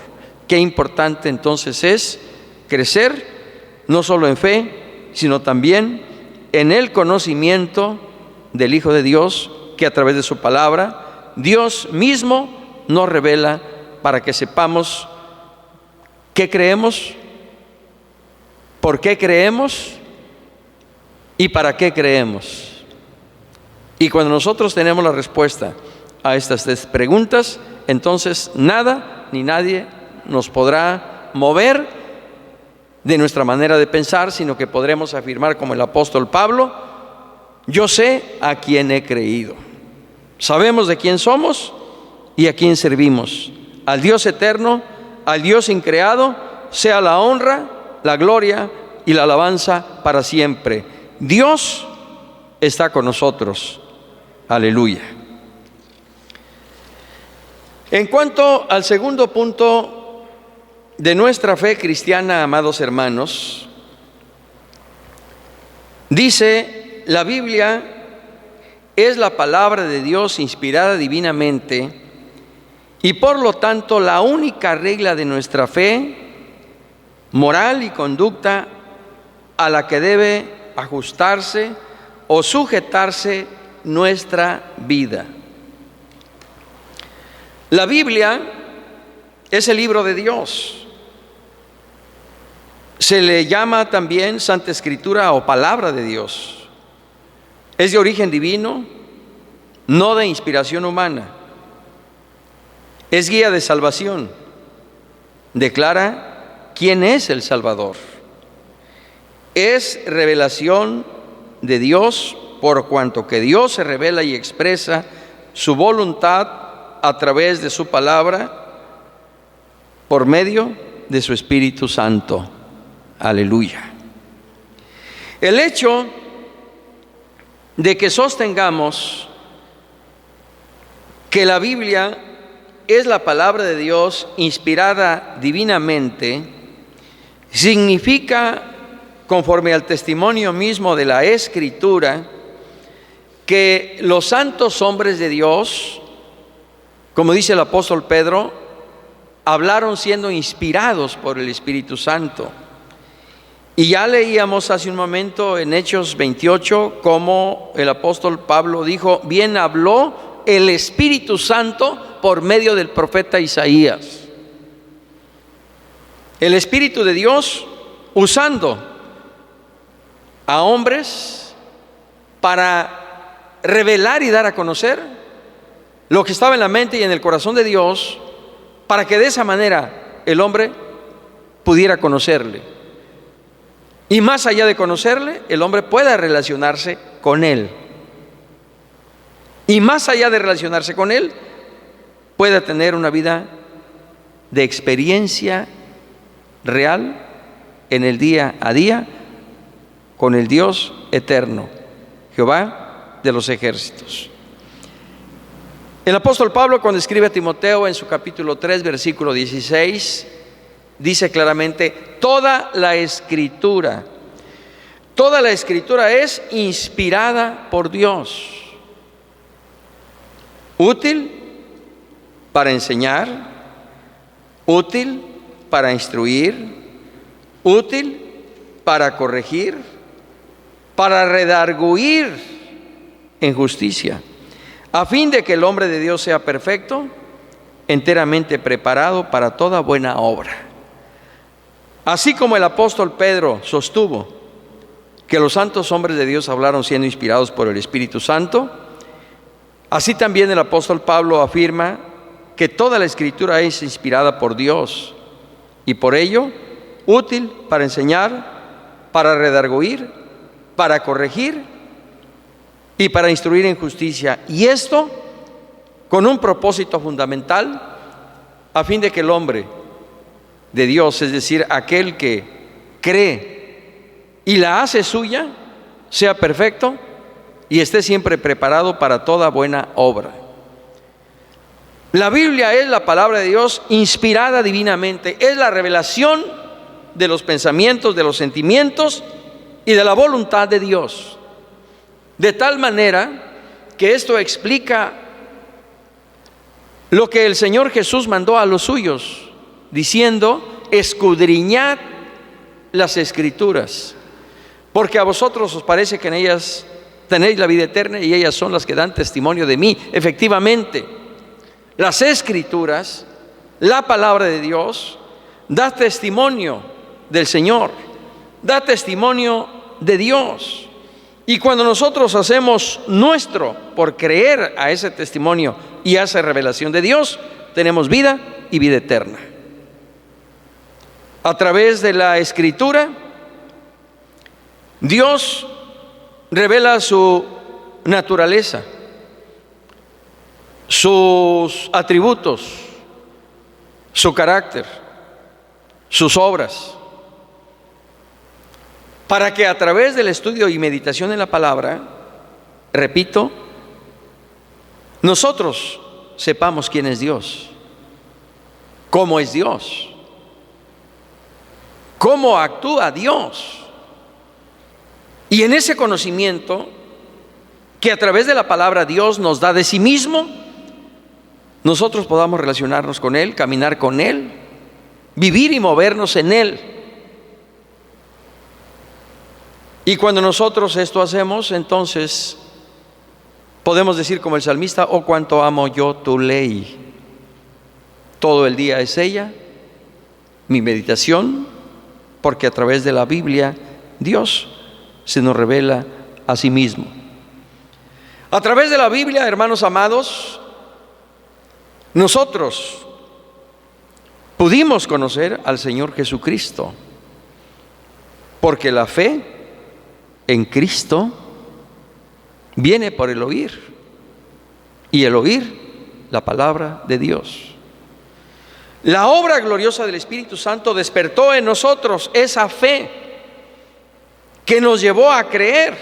Qué importante entonces es crecer, no solo en fe, sino también en el conocimiento del Hijo de Dios, que a través de su palabra, Dios mismo nos revela para que sepamos qué creemos, por qué creemos y para qué creemos. Y cuando nosotros tenemos la respuesta a estas tres preguntas, entonces nada ni nadie nos podrá mover de nuestra manera de pensar, sino que podremos afirmar como el apóstol Pablo: yo sé a quién he creído. Sabemos de quién somos y a quién servimos. Al Dios eterno, al Dios increado, sea la honra, la gloria y la alabanza para siempre. Dios está con nosotros. Aleluya. En cuanto al segundo punto de nuestra fe cristiana, amados hermanos, dice la Biblia es la palabra de Dios inspirada divinamente y por lo tanto la única regla de nuestra fe, moral y conducta a la que debe ajustarse o sujetarse nuestra vida. La Biblia es el libro de Dios. Se le llama también Santa Escritura o palabra de Dios. Es de origen divino, no de inspiración humana. Es guía de salvación. Declara quién es el Salvador. Es revelación de Dios, por cuanto que Dios se revela y expresa su voluntad a través de su palabra por medio de su Espíritu Santo. Aleluya. El hecho de que sostengamos que la Biblia es la palabra de Dios inspirada divinamente significa, conforme al testimonio mismo de la Escritura, que los santos hombres de Dios, como dice el apóstol Pedro, hablaron siendo inspirados por el Espíritu Santo. Y ya leíamos hace un momento en Hechos 28 cómo el apóstol Pablo dijo: bien habló el Espíritu Santo por medio del profeta Isaías. El Espíritu de Dios usando a hombres para revelar y dar a conocer lo que estaba en la mente y en el corazón de Dios, para que de esa manera el hombre pudiera conocerle. Y más allá de conocerle, el hombre pueda relacionarse con él. Y más allá de relacionarse con él, pueda tener una vida de experiencia real en el día a día con el Dios eterno, Jehová de los ejércitos. El apóstol Pablo, cuando escribe a Timoteo en su capítulo 3, versículo 16, dice claramente: toda la Escritura es inspirada por Dios, útil para enseñar, útil para instruir, útil para corregir, para redarguir en justicia, a fin de que el hombre de Dios sea perfecto, enteramente preparado para toda buena obra. Así como el apóstol Pedro sostuvo que los santos hombres de Dios hablaron siendo inspirados por el Espíritu Santo, así también el apóstol Pablo afirma que toda la Escritura es inspirada por Dios y por ello útil para enseñar, para redarguir, para corregir y para instruir en justicia. Y esto con un propósito fundamental, a fin de que el hombre de Dios, es decir, aquel que cree y la hace suya, sea perfecto y esté siempre preparado para toda buena obra. La Biblia es la palabra de Dios inspirada divinamente, es la revelación de los pensamientos, de los sentimientos y de la voluntad de Dios. De tal manera que esto explica lo que el Señor Jesús mandó a los suyos, diciendo: escudriñad las Escrituras, porque a vosotros os parece que en ellas tenéis la vida eterna y ellas son las que dan testimonio de mí. Efectivamente, las Escrituras, la palabra de Dios, da testimonio del Señor, da testimonio de Dios. Y cuando nosotros hacemos nuestro por creer a ese testimonio y a esa revelación de Dios, tenemos vida y vida eterna. A través de la Escritura, Dios revela su naturaleza, sus atributos, su carácter, sus obras, para que a través del estudio y meditación en la palabra, repito, nosotros sepamos quién es Dios, cómo es Dios, cómo actúa Dios. Y en ese conocimiento que a través de la palabra Dios nos da de sí mismo, nosotros podamos relacionarnos con Él, caminar con Él, vivir y movernos en Él. Y cuando nosotros esto hacemos, entonces podemos decir como el salmista: oh, cuánto amo yo tu ley. Todo el día es ella mi meditación, porque a través de la Biblia Dios se nos revela a sí mismo. A través de la Biblia, hermanos amados, nosotros pudimos conocer al Señor Jesucristo, porque la fe en Cristo viene por el oír, y el oír la palabra de Dios. La obra gloriosa del Espíritu Santo despertó en nosotros esa fe que nos llevó a creer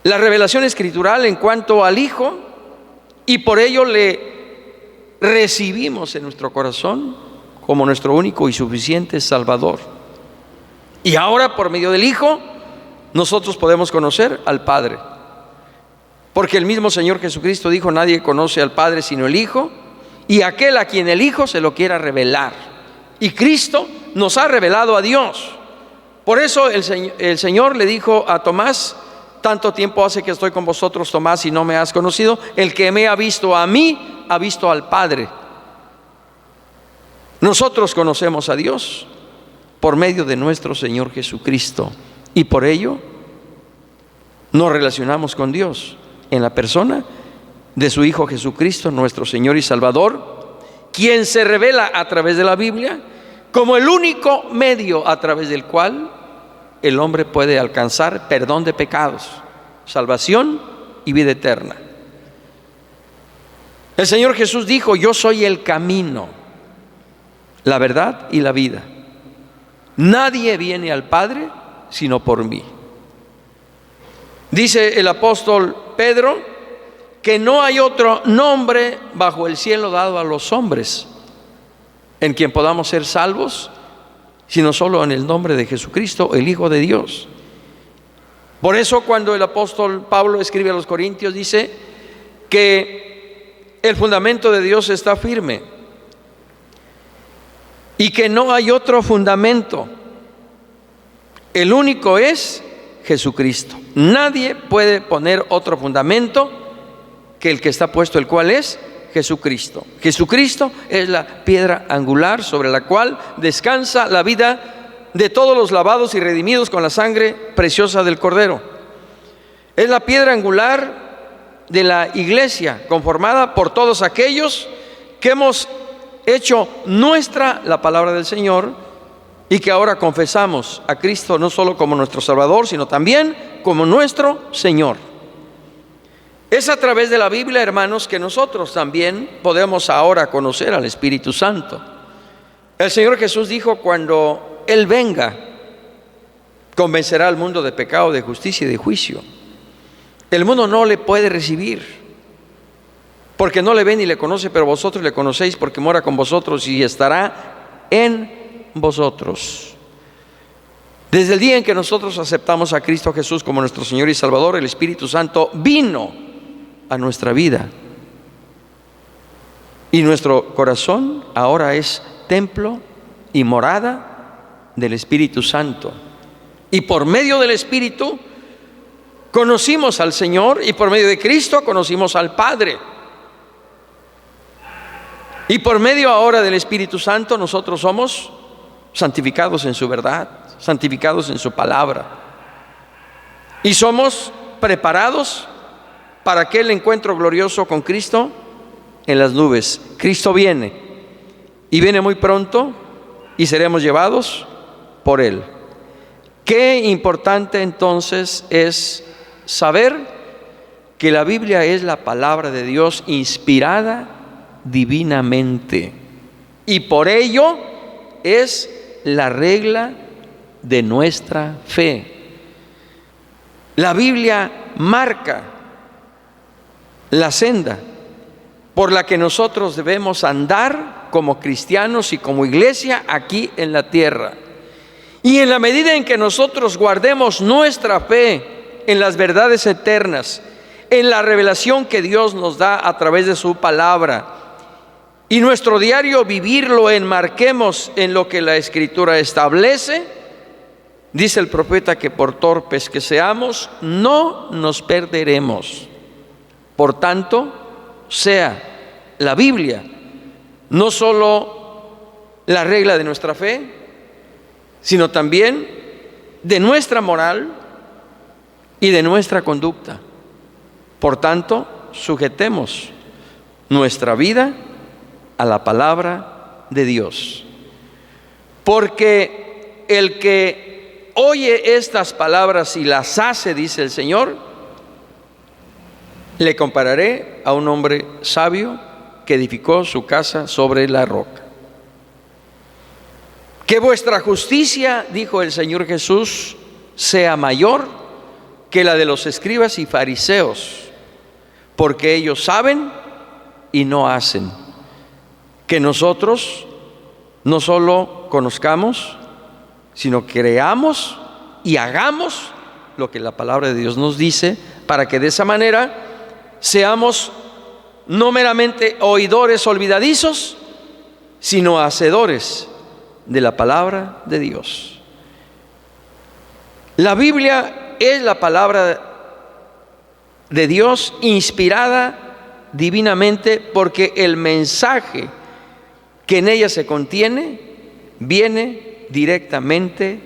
la revelación escritural en cuanto al Hijo, y por ello le recibimos en nuestro corazón como nuestro único y suficiente Salvador. Y ahora, por medio del Hijo, nosotros podemos conocer al Padre, porque el mismo Señor Jesucristo dijo: nadie conoce al Padre sino el Hijo, y aquel a quien el Hijo se lo quiera revelar. Y Cristo nos ha revelado a Dios. Por eso el Señor le dijo a Tomás: tanto tiempo hace que estoy con vosotros, Tomás, y no me has conocido. El que me ha visto a mí, ha visto al Padre. Nosotros conocemos a Dios por medio de nuestro Señor Jesucristo, y por ello nos relacionamos con Dios en la persona de su Hijo Jesucristo, nuestro Señor y Salvador, quien se revela a través de la Biblia como el único medio a través del cual el hombre puede alcanzar perdón de pecados, salvación y vida eterna. El Señor Jesús dijo: yo soy el camino, la verdad y la vida. Nadie viene al Padre sino por mí. Dice el apóstol Pedro que no hay otro nombre bajo el cielo dado a los hombres en quien podamos ser salvos, sino solo en el nombre de Jesucristo, el Hijo de Dios. Por eso, cuando el apóstol Pablo escribe a los Corintios, dice que el fundamento de Dios está firme y que no hay otro fundamento. El único es Jesucristo. Nadie puede poner otro fundamento que el que está puesto, el cual es Jesucristo. Jesucristo es la piedra angular sobre la cual descansa la vida de todos los lavados y redimidos con la sangre preciosa del Cordero. Es la piedra angular de la iglesia, conformada por todos aquellos que hemos hecho nuestra la palabra del Señor, y que ahora confesamos a Cristo no solo como nuestro Salvador, sino también como nuestro Señor. Es a través de la Biblia, hermanos, que nosotros también podemos ahora conocer al Espíritu Santo. El Señor Jesús dijo: cuando Él venga, convencerá al mundo de pecado, de justicia y de juicio. El mundo no le puede recibir, porque no le ve ni le conoce, pero vosotros le conocéis, porque mora con vosotros y estará en vosotros. Desde el día en que nosotros aceptamos a Cristo Jesús como nuestro Señor y Salvador, el Espíritu Santo vino a nuestra vida. Y nuestro corazón ahora es templo y morada del Espíritu Santo. Y por medio del Espíritu conocimos al Señor, y por medio de Cristo conocimos al Padre. Y por medio ahora del Espíritu Santo nosotros somos santificados en su verdad, santificados en su palabra. Y somos preparados para aquel encuentro glorioso con Cristo en las nubes. Cristo viene, y viene muy pronto, y seremos llevados por Él. Qué importante entonces es saber que la Biblia es la palabra de Dios inspirada divinamente, y por ello es la regla de nuestra fe. La Biblia marca la senda por la que nosotros debemos andar como cristianos y como iglesia aquí en la tierra. Y en la medida en que nosotros guardemos nuestra fe en las verdades eternas, en la revelación que Dios nos da a través de su palabra, y nuestro diario vivir lo enmarquemos en lo que la Escritura establece, dice el profeta que por torpes que seamos, no nos perderemos. Por tanto, sea la Biblia no solo la regla de nuestra fe, sino también de nuestra moral y de nuestra conducta. Por tanto, sujetemos nuestra vida a la palabra de Dios, porque el que oye estas palabras y las hace, dice el Señor, le compararé a un hombre sabio que edificó su casa sobre la roca. Que vuestra justicia, dijo el Señor Jesús, sea mayor que la de los escribas y fariseos, porque ellos saben y no hacen. Que nosotros no solo conozcamos, sino creamos y hagamos lo que la palabra de Dios nos dice, para que de esa manera seamos no meramente oidores olvidadizos, sino hacedores de la palabra de Dios. La Biblia es la palabra de Dios inspirada divinamente, porque el mensaje que en ella se contiene viene directamente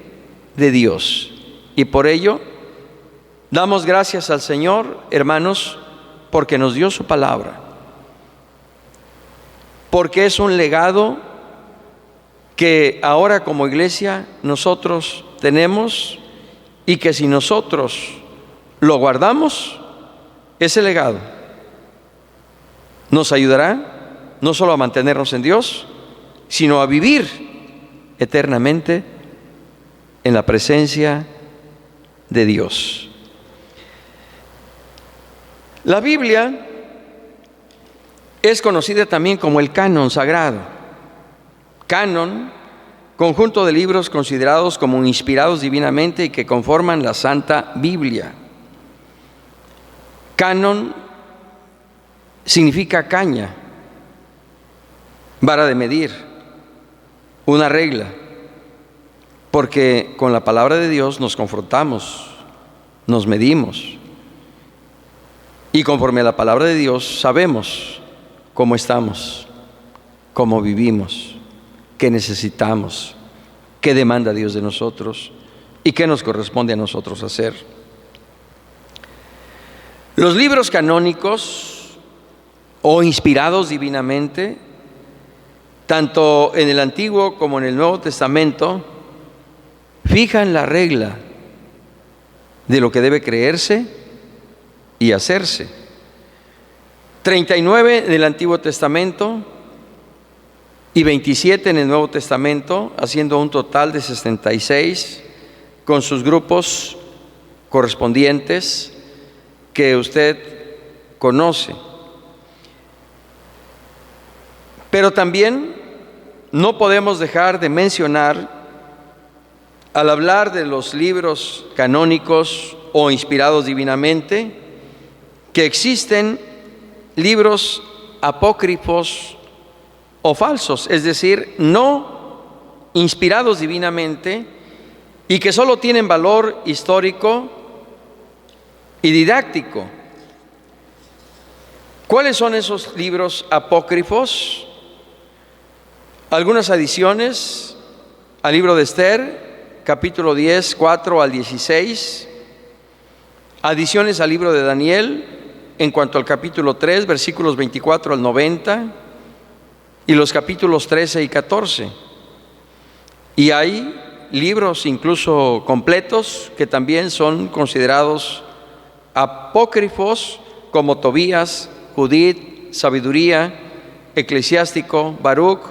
de Dios. Y por ello damos gracias al Señor, hermanos, porque nos dio su palabra, porque es un legado que ahora como iglesia nosotros tenemos, y que si nosotros lo guardamos, ese legado nos ayudará no solo a mantenernos en Dios, sino a vivir eternamente en la presencia de Dios. La Biblia es conocida también como el canon sagrado. Canon, conjunto de libros considerados como inspirados divinamente y que conforman la Santa Biblia. Canon significa caña, vara de medir, una regla, porque con la palabra de Dios nos confrontamos, nos medimos, y conforme a la palabra de Dios sabemos cómo estamos, cómo vivimos, qué necesitamos, qué demanda Dios de nosotros y qué nos corresponde a nosotros hacer. Los libros canónicos o inspirados divinamente, tanto en el Antiguo como en el Nuevo Testamento, fijan la regla de lo que debe creerse y hacerse. 39 del Antiguo Testamento y 27 en el Nuevo Testamento, haciendo un total de 66 con sus grupos correspondientes que usted conoce. Pero también no podemos dejar de mencionar, al hablar de los libros canónicos o inspirados divinamente, que existen libros apócrifos o falsos, es decir, no inspirados divinamente y que solo tienen valor histórico y didáctico. ¿Cuáles son esos libros apócrifos? Algunas adiciones al libro de Esther, capítulo 10, 4 al 16, adiciones al libro de Daniel en cuanto al capítulo 3, versículos 24 al 90, y los capítulos 13 y 14. Y hay libros incluso completos que también son considerados apócrifos, como Tobías, Judith, Sabiduría, Eclesiástico, Baruch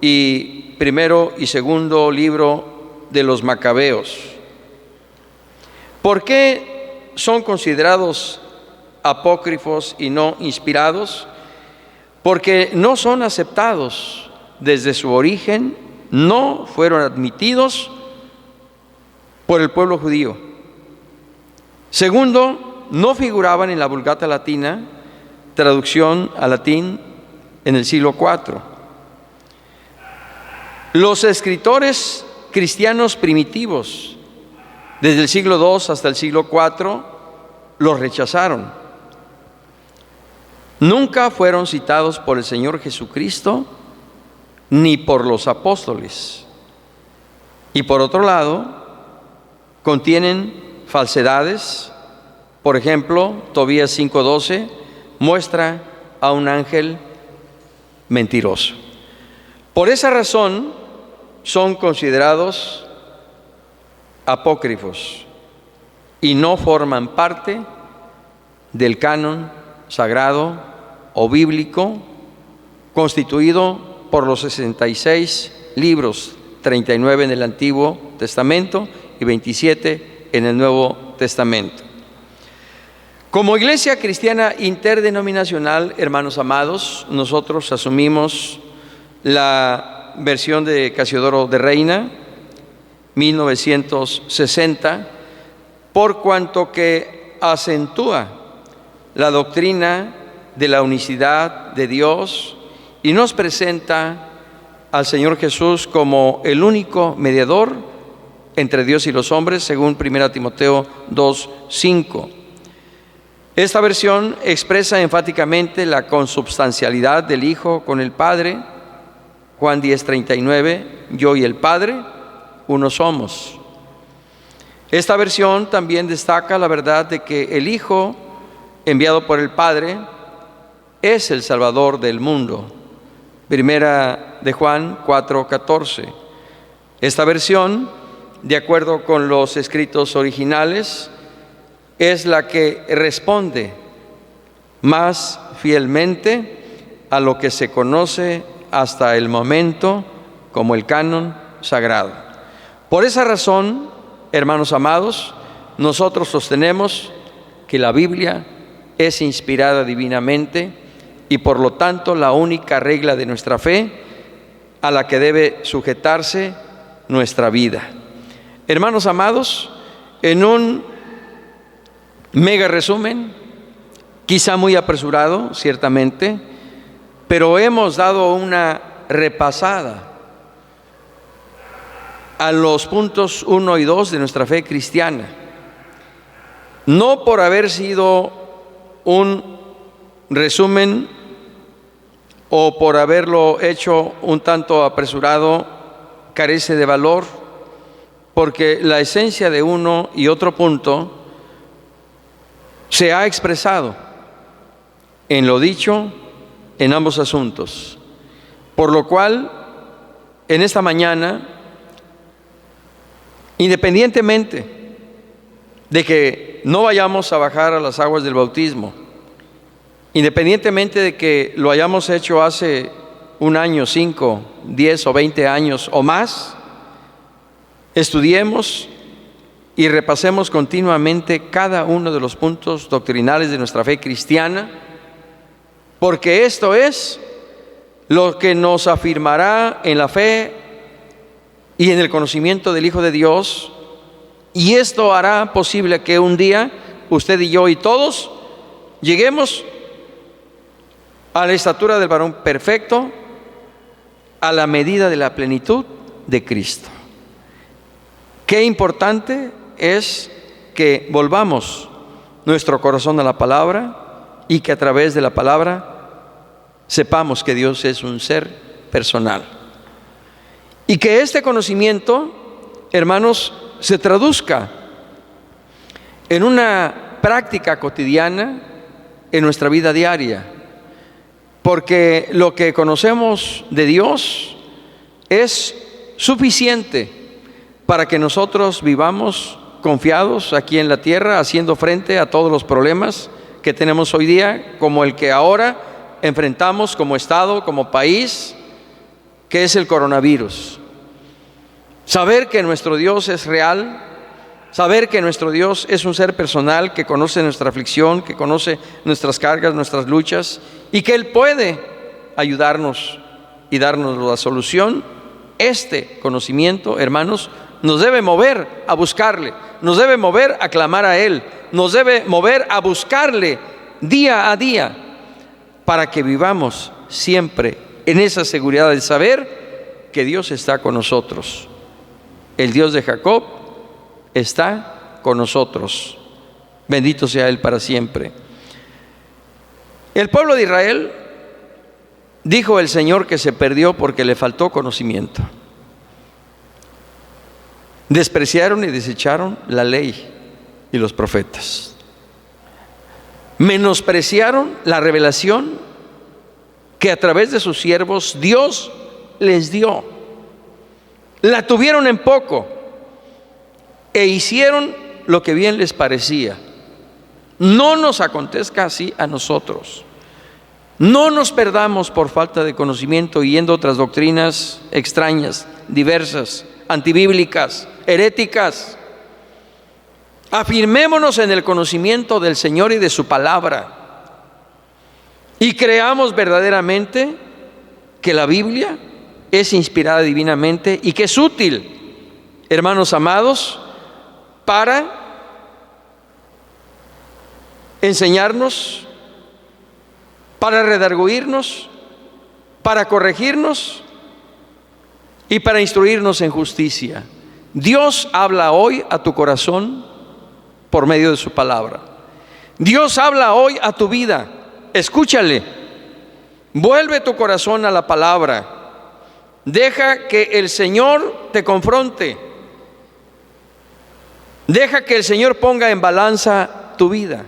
y primero y segundo libro de los Macabeos. ¿Por qué son considerados apócrifos y no inspirados? Porque no son aceptados desde su origen, no fueron admitidos por el pueblo judío. Segundo, no figuraban en la Vulgata Latina, traducción al latín en el siglo IV. Los escritores cristianos primitivos, desde el siglo II hasta el siglo IV, los rechazaron. Nunca fueron citados por el Señor Jesucristo ni por los apóstoles. Y por otro lado, contienen falsedades. Por ejemplo, Tobías 5:12 muestra a un ángel mentiroso. Por esa razón son considerados apócrifos y no forman parte del canon sagrado o bíblico constituido por los 66 libros, 39 en el Antiguo Testamento y 27 en el Nuevo Testamento. Como Iglesia Cristiana Interdenominacional, hermanos amados, nosotros asumimos la versión de Casiodoro de Reina, 1960, por cuanto que acentúa la doctrina de la unicidad de Dios y nos presenta al Señor Jesús como el único mediador entre Dios y los hombres, según 1 Timoteo 2:5. Esta versión expresa enfáticamente la consubstancialidad del Hijo con el Padre. Juan 10:39, yo y el Padre, uno somos. Esta versión también destaca la verdad de que el Hijo, enviado por el Padre, es el Salvador del mundo. Primera de Juan 4:14. Esta versión, de acuerdo con los escritos originales, es la que responde más fielmente a lo que se conoce hasta el momento como el canon sagrado. Por esa razón, hermanos amados, nosotros sostenemos que la Biblia es inspirada divinamente y por lo tanto la única regla de nuestra fe a la que debe sujetarse nuestra vida. Hermanos amados, en un mega resumen, quizá muy apresurado, ciertamente, pero hemos dado una repasada a los puntos 1 y 2 de nuestra fe cristiana. No por haber sido un resumen o por haberlo hecho un tanto apresurado, carece de valor, porque la esencia de uno y otro punto se ha expresado en lo dicho en ambos asuntos. Por lo cual, en esta mañana, independientemente de que no vayamos a bajar a las aguas del bautismo, independientemente de que lo hayamos hecho hace 1 año, 5, 10 o 20 años o más, estudiemos y repasemos continuamente cada uno de los puntos doctrinales de nuestra fe cristiana, porque esto es lo que nos afirmará en la fe y en el conocimiento del Hijo de Dios, y esto hará posible que un día usted y yo y todos lleguemos a la estatura del varón perfecto, a la medida de la plenitud de Cristo. Qué importante es que volvamos nuestro corazón a la palabra y que a través de la palabra sepamos que Dios es un ser personal. Y que este conocimiento, hermanos, se traduzca en una práctica cotidiana en nuestra vida diaria. Porque lo que conocemos de Dios es suficiente para que nosotros vivamos confiados aquí en la tierra, haciendo frente a todos los problemas que tenemos hoy día, como el que ahora enfrentamos como Estado, como país, que es el coronavirus. Saber que nuestro Dios es real, saber que nuestro Dios es un ser personal que conoce nuestra aflicción, que conoce nuestras cargas, nuestras luchas, y que Él puede ayudarnos y darnos la solución. Este conocimiento, hermanos, nos debe mover a buscarle, nos debe mover a clamar a Él, nos debe mover a buscarle día a día, para que vivamos siempre en esa seguridad de saber que Dios está con nosotros. El Dios de Jacob está con nosotros. Bendito sea Él para siempre. El pueblo de Israel, dijo el Señor, que se perdió porque le faltó conocimiento. Despreciaron y desecharon la ley y los profetas. Menospreciaron la revelación que a través de sus siervos Dios les dio. La tuvieron en poco e hicieron lo que bien les parecía. No nos acontezca así a nosotros. No nos perdamos por falta de conocimiento yendo a otras doctrinas extrañas, diversas, antibíblicas, heréticas. Afirmémonos en el conocimiento del Señor y de su palabra, y creamos verdaderamente que la Biblia es inspirada divinamente y que es útil, hermanos amados, para enseñarnos, para redarguirnos, para corregirnos y para instruirnos en justicia. Dios habla hoy a tu corazón por medio de su palabra. Dios habla hoy a tu vida. Escúchale. Vuelve tu corazón a la palabra. Deja que el Señor te confronte. Deja que el Señor ponga en balanza tu vida.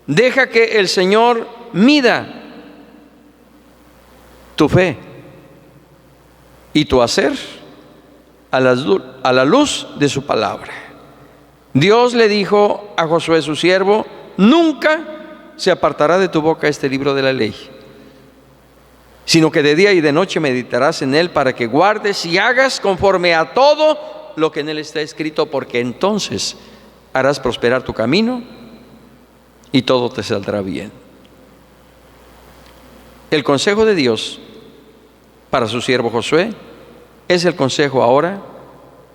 Deja que el Señor mida tu fe y tu hacer a la luz de su palabra. Dios le dijo a Josué su siervo: nunca se apartará de tu boca este libro de la ley, sino que de día y de noche meditarás en él, para que guardes y hagas conforme a todo lo que en él está escrito, porque entonces harás prosperar tu camino y todo te saldrá bien. El consejo de Dios para su siervo Josué es el consejo ahora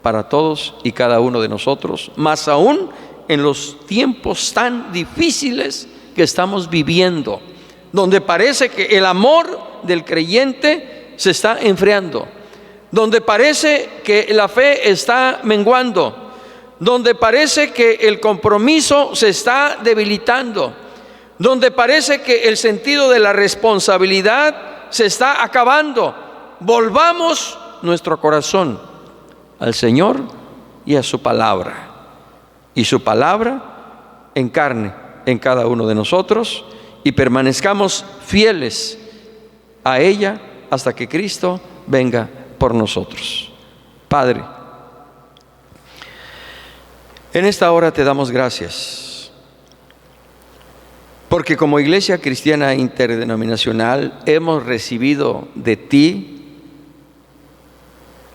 para todos y cada uno de nosotros, más aún en los tiempos tan difíciles que estamos viviendo, donde parece que el amor del creyente se está enfriando, donde parece que la fe está menguando, donde parece que el compromiso se está debilitando, donde parece que el sentido de la responsabilidad se está acabando. Volvamos nuestro corazón al Señor y a su palabra, y su palabra encarne en cada uno de nosotros, y permanezcamos fieles a ella hasta que Cristo venga por nosotros. Padre, en esta hora te damos gracias porque como Iglesia Cristiana Interdenominacional hemos recibido de ti,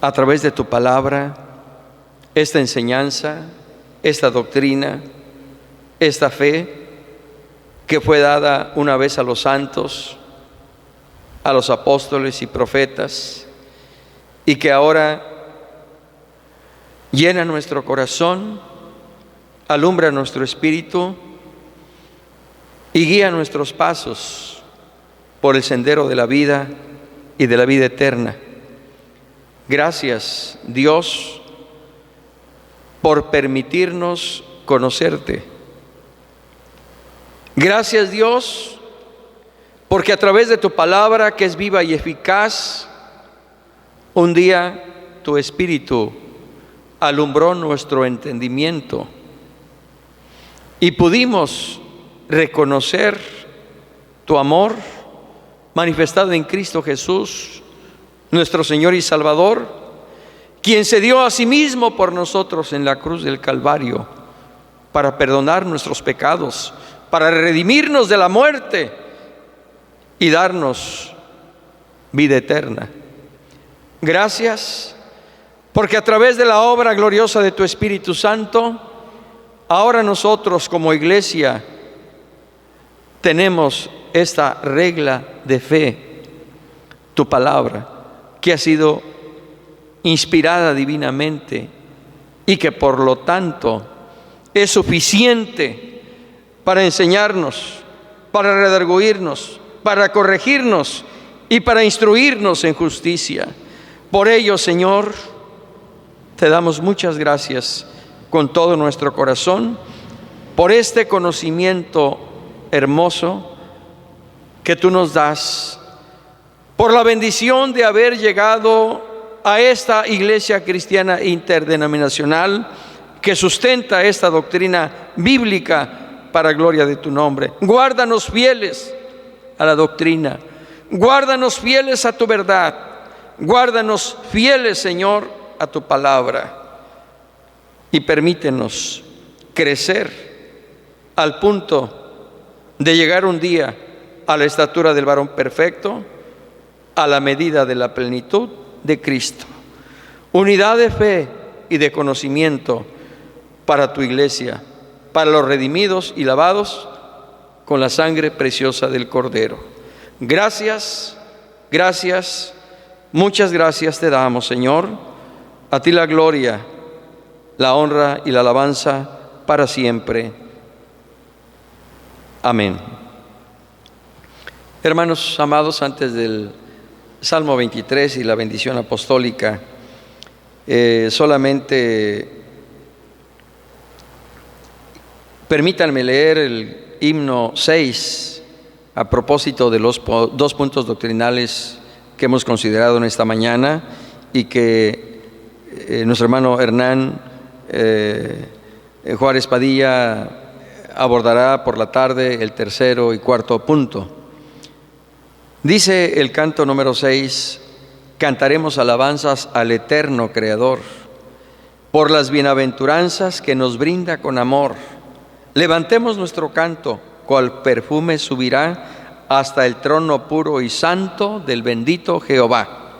a través de tu palabra, esta enseñanza, esta doctrina, esta fe que fue dada una vez a los santos, a los apóstoles y profetas, y que ahora llena nuestro corazón, alumbra nuestro espíritu y guía nuestros pasos por el sendero de la vida y de la vida eterna. Gracias, Dios, por permitirnos conocerte. Gracias, Dios, porque a través de tu palabra, que es viva y eficaz, un día tu Espíritu alumbró nuestro entendimiento y pudimos reconocer tu amor manifestado en Cristo Jesús, nuestro Señor y Salvador, quien se dio a sí mismo por nosotros en la cruz del Calvario para perdonar nuestros pecados, para redimirnos de la muerte y darnos vida eterna. Gracias, porque a través de la obra gloriosa de tu Espíritu Santo, ahora nosotros como iglesia tenemos esta regla de fe, tu palabra, que ha sido inspirada divinamente y que por lo tanto es suficiente para enseñarnos, para redarguirnos, para corregirnos y para instruirnos en justicia. Por ello, Señor, te damos muchas gracias con todo nuestro corazón por este conocimiento hermoso que tú nos das, por la bendición de haber llegado a esta Iglesia Cristiana Interdenominacional que sustenta esta doctrina bíblica para gloria de tu nombre. Guárdanos fieles a la doctrina, guárdanos fieles a tu verdad, guárdanos fieles, Señor, a tu palabra, y permítenos crecer al punto de llegar un día a la estatura del varón perfecto, a la medida de la plenitud de Cristo. Unidad de fe y de conocimiento para tu iglesia, para los redimidos y lavados con la sangre preciosa del Cordero. Gracias, gracias, muchas gracias te damos, Señor. A ti la gloria, la honra y la alabanza para siempre. Amén. Hermanos amados, antes del Salmo 23 y la bendición apostólica, solamente permítanme leer el himno 6 a propósito de los dos puntos doctrinales que hemos considerado en esta mañana y que nuestro hermano Hernán Juárez Padilla abordará por la tarde el tercero y cuarto punto. Dice el canto número 6: cantaremos alabanzas al eterno Creador por las bienaventuranzas que nos brinda con amor. Levantemos nuestro canto, cual perfume subirá hasta el trono puro y santo del bendito Jehová.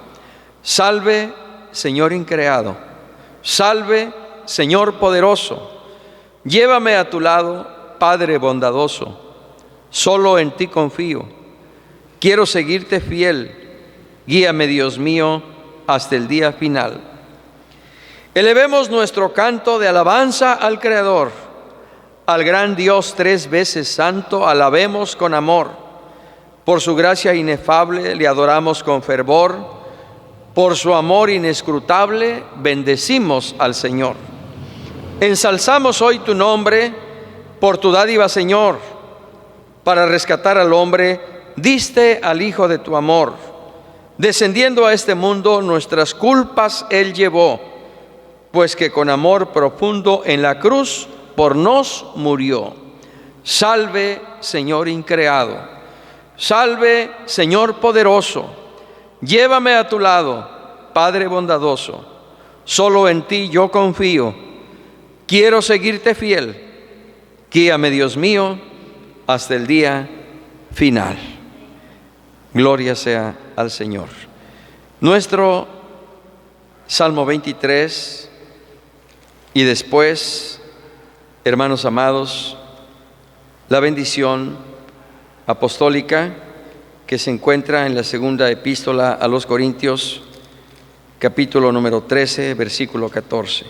Salve, Señor increado, salve, Señor poderoso. Llévame a tu lado, Padre bondadoso. Solo en ti confío. Quiero seguirte fiel. Guíame, Dios mío, hasta el día final. Elevemos nuestro canto de alabanza al Creador. Al gran Dios 3 veces santo, alabemos con amor. Por su gracia inefable le adoramos con fervor. Por su amor inescrutable bendecimos al Señor. Ensalzamos hoy tu nombre por tu dádiva, Señor. Para rescatar al hombre, diste al Hijo de tu amor. Descendiendo a este mundo, nuestras culpas Él llevó, pues que con amor profundo en la cruz por nos murió. Salve, Señor increado. Salve, Señor poderoso. Llévame a tu lado, Padre bondadoso. Solo en ti yo confío. Quiero seguirte fiel. Guíame, Dios mío, hasta el día final. Gloria sea al Señor. Nuestro Salmo 23 y después, hermanos amados, la bendición apostólica que se encuentra en la segunda epístola a los Corintios, capítulo número 13, versículo 14.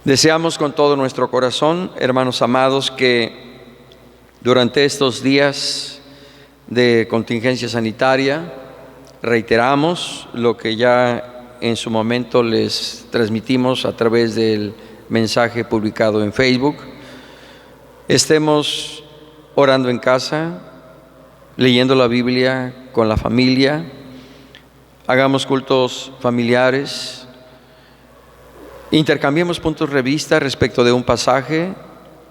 Deseamos con todo nuestro corazón, hermanos amados, que durante estos días de contingencia sanitaria, reiteramos lo que ya en su momento les transmitimos a través del mensaje publicado en Facebook. Estemos orando en casa, leyendo la Biblia con la familia, hagamos cultos familiares, intercambiemos puntos de vista respecto de un pasaje,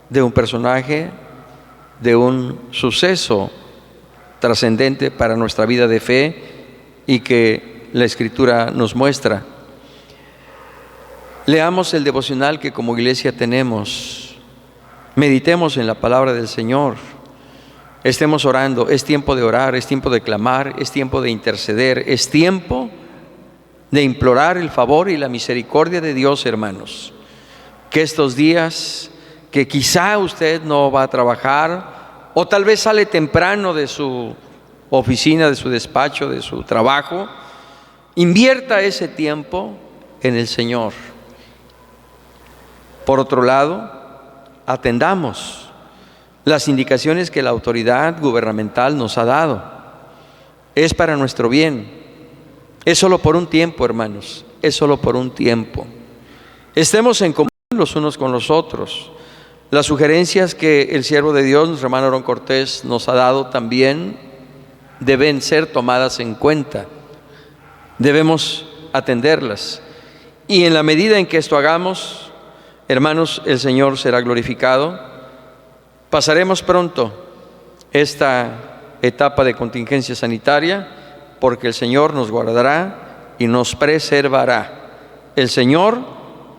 de un personaje, de un suceso trascendente para nuestra vida de fe y que la Escritura nos muestra. Leamos el devocional que como iglesia tenemos, meditemos en la palabra del Señor, estemos orando. Es tiempo de orar, es tiempo de clamar, es tiempo de interceder, es tiempo de implorar el favor y la misericordia de Dios, hermanos. Que estos días que quizá usted no va a trabajar, o tal vez sale temprano de su oficina, de su despacho, de su trabajo, invierta ese tiempo en el Señor. Por otro lado, atendamos las indicaciones que la autoridad gubernamental nos ha dado. Es para nuestro bien. Es solo por un tiempo, hermanos. Es solo por un tiempo. Estemos en comunión los unos con los otros. Las sugerencias que el siervo de Dios, nuestro hermano Aarón Cortés, nos ha dado también deben ser tomadas en cuenta. Debemos atenderlas. Y en la medida en que esto hagamos, hermanos, el Señor será glorificado. Pasaremos pronto esta etapa de contingencia sanitaria porque el Señor nos guardará y nos preservará. El Señor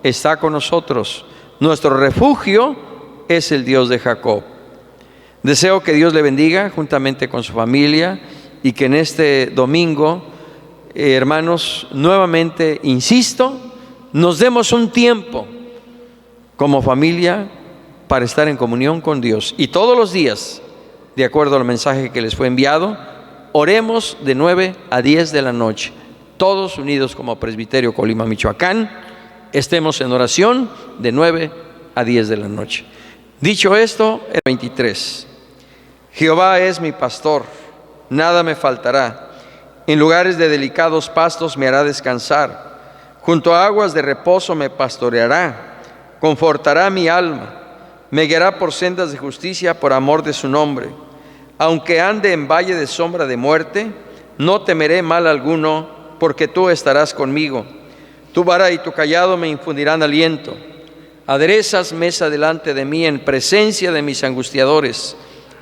está con nosotros. Nuestro refugio es el Dios de Jacob. Deseo que Dios le bendiga juntamente con su familia y que en este domingo, hermanos, nuevamente insisto, nos demos un tiempo como familia para estar en comunión con Dios. Y todos los días, de acuerdo al mensaje que les fue enviado, oremos de 9 a 10 de la noche, todos unidos como Presbiterio Colima, Michoacán. Estemos en oración de 9 a 10 de la noche. Dicho esto, el 23. Jehová es mi pastor, nada me faltará. En lugares de delicados pastos me hará descansar. Junto a aguas de reposo me pastoreará. Confortará mi alma. Me guiará por sendas de justicia por amor de su nombre. Aunque ande en valle de sombra de muerte, no temeré mal alguno, porque tú estarás conmigo. Tu vara y tu cayado me infundirán aliento. Aderezas mesa delante de mí en presencia de mis angustiadores.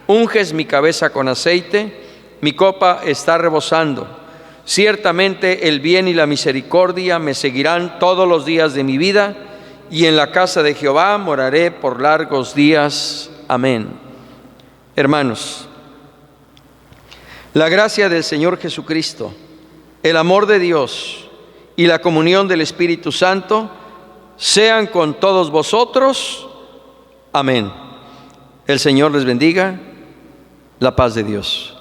Unges mi cabeza con aceite, mi copa está rebosando. Ciertamente el bien y la misericordia me seguirán todos los días de mi vida, y en la casa de Jehová moraré por largos días. Amén. Hermanos, la gracia del Señor Jesucristo, el amor de Dios y la comunión del Espíritu Santo sean con todos vosotros. Amén. El Señor les bendiga. La paz de Dios.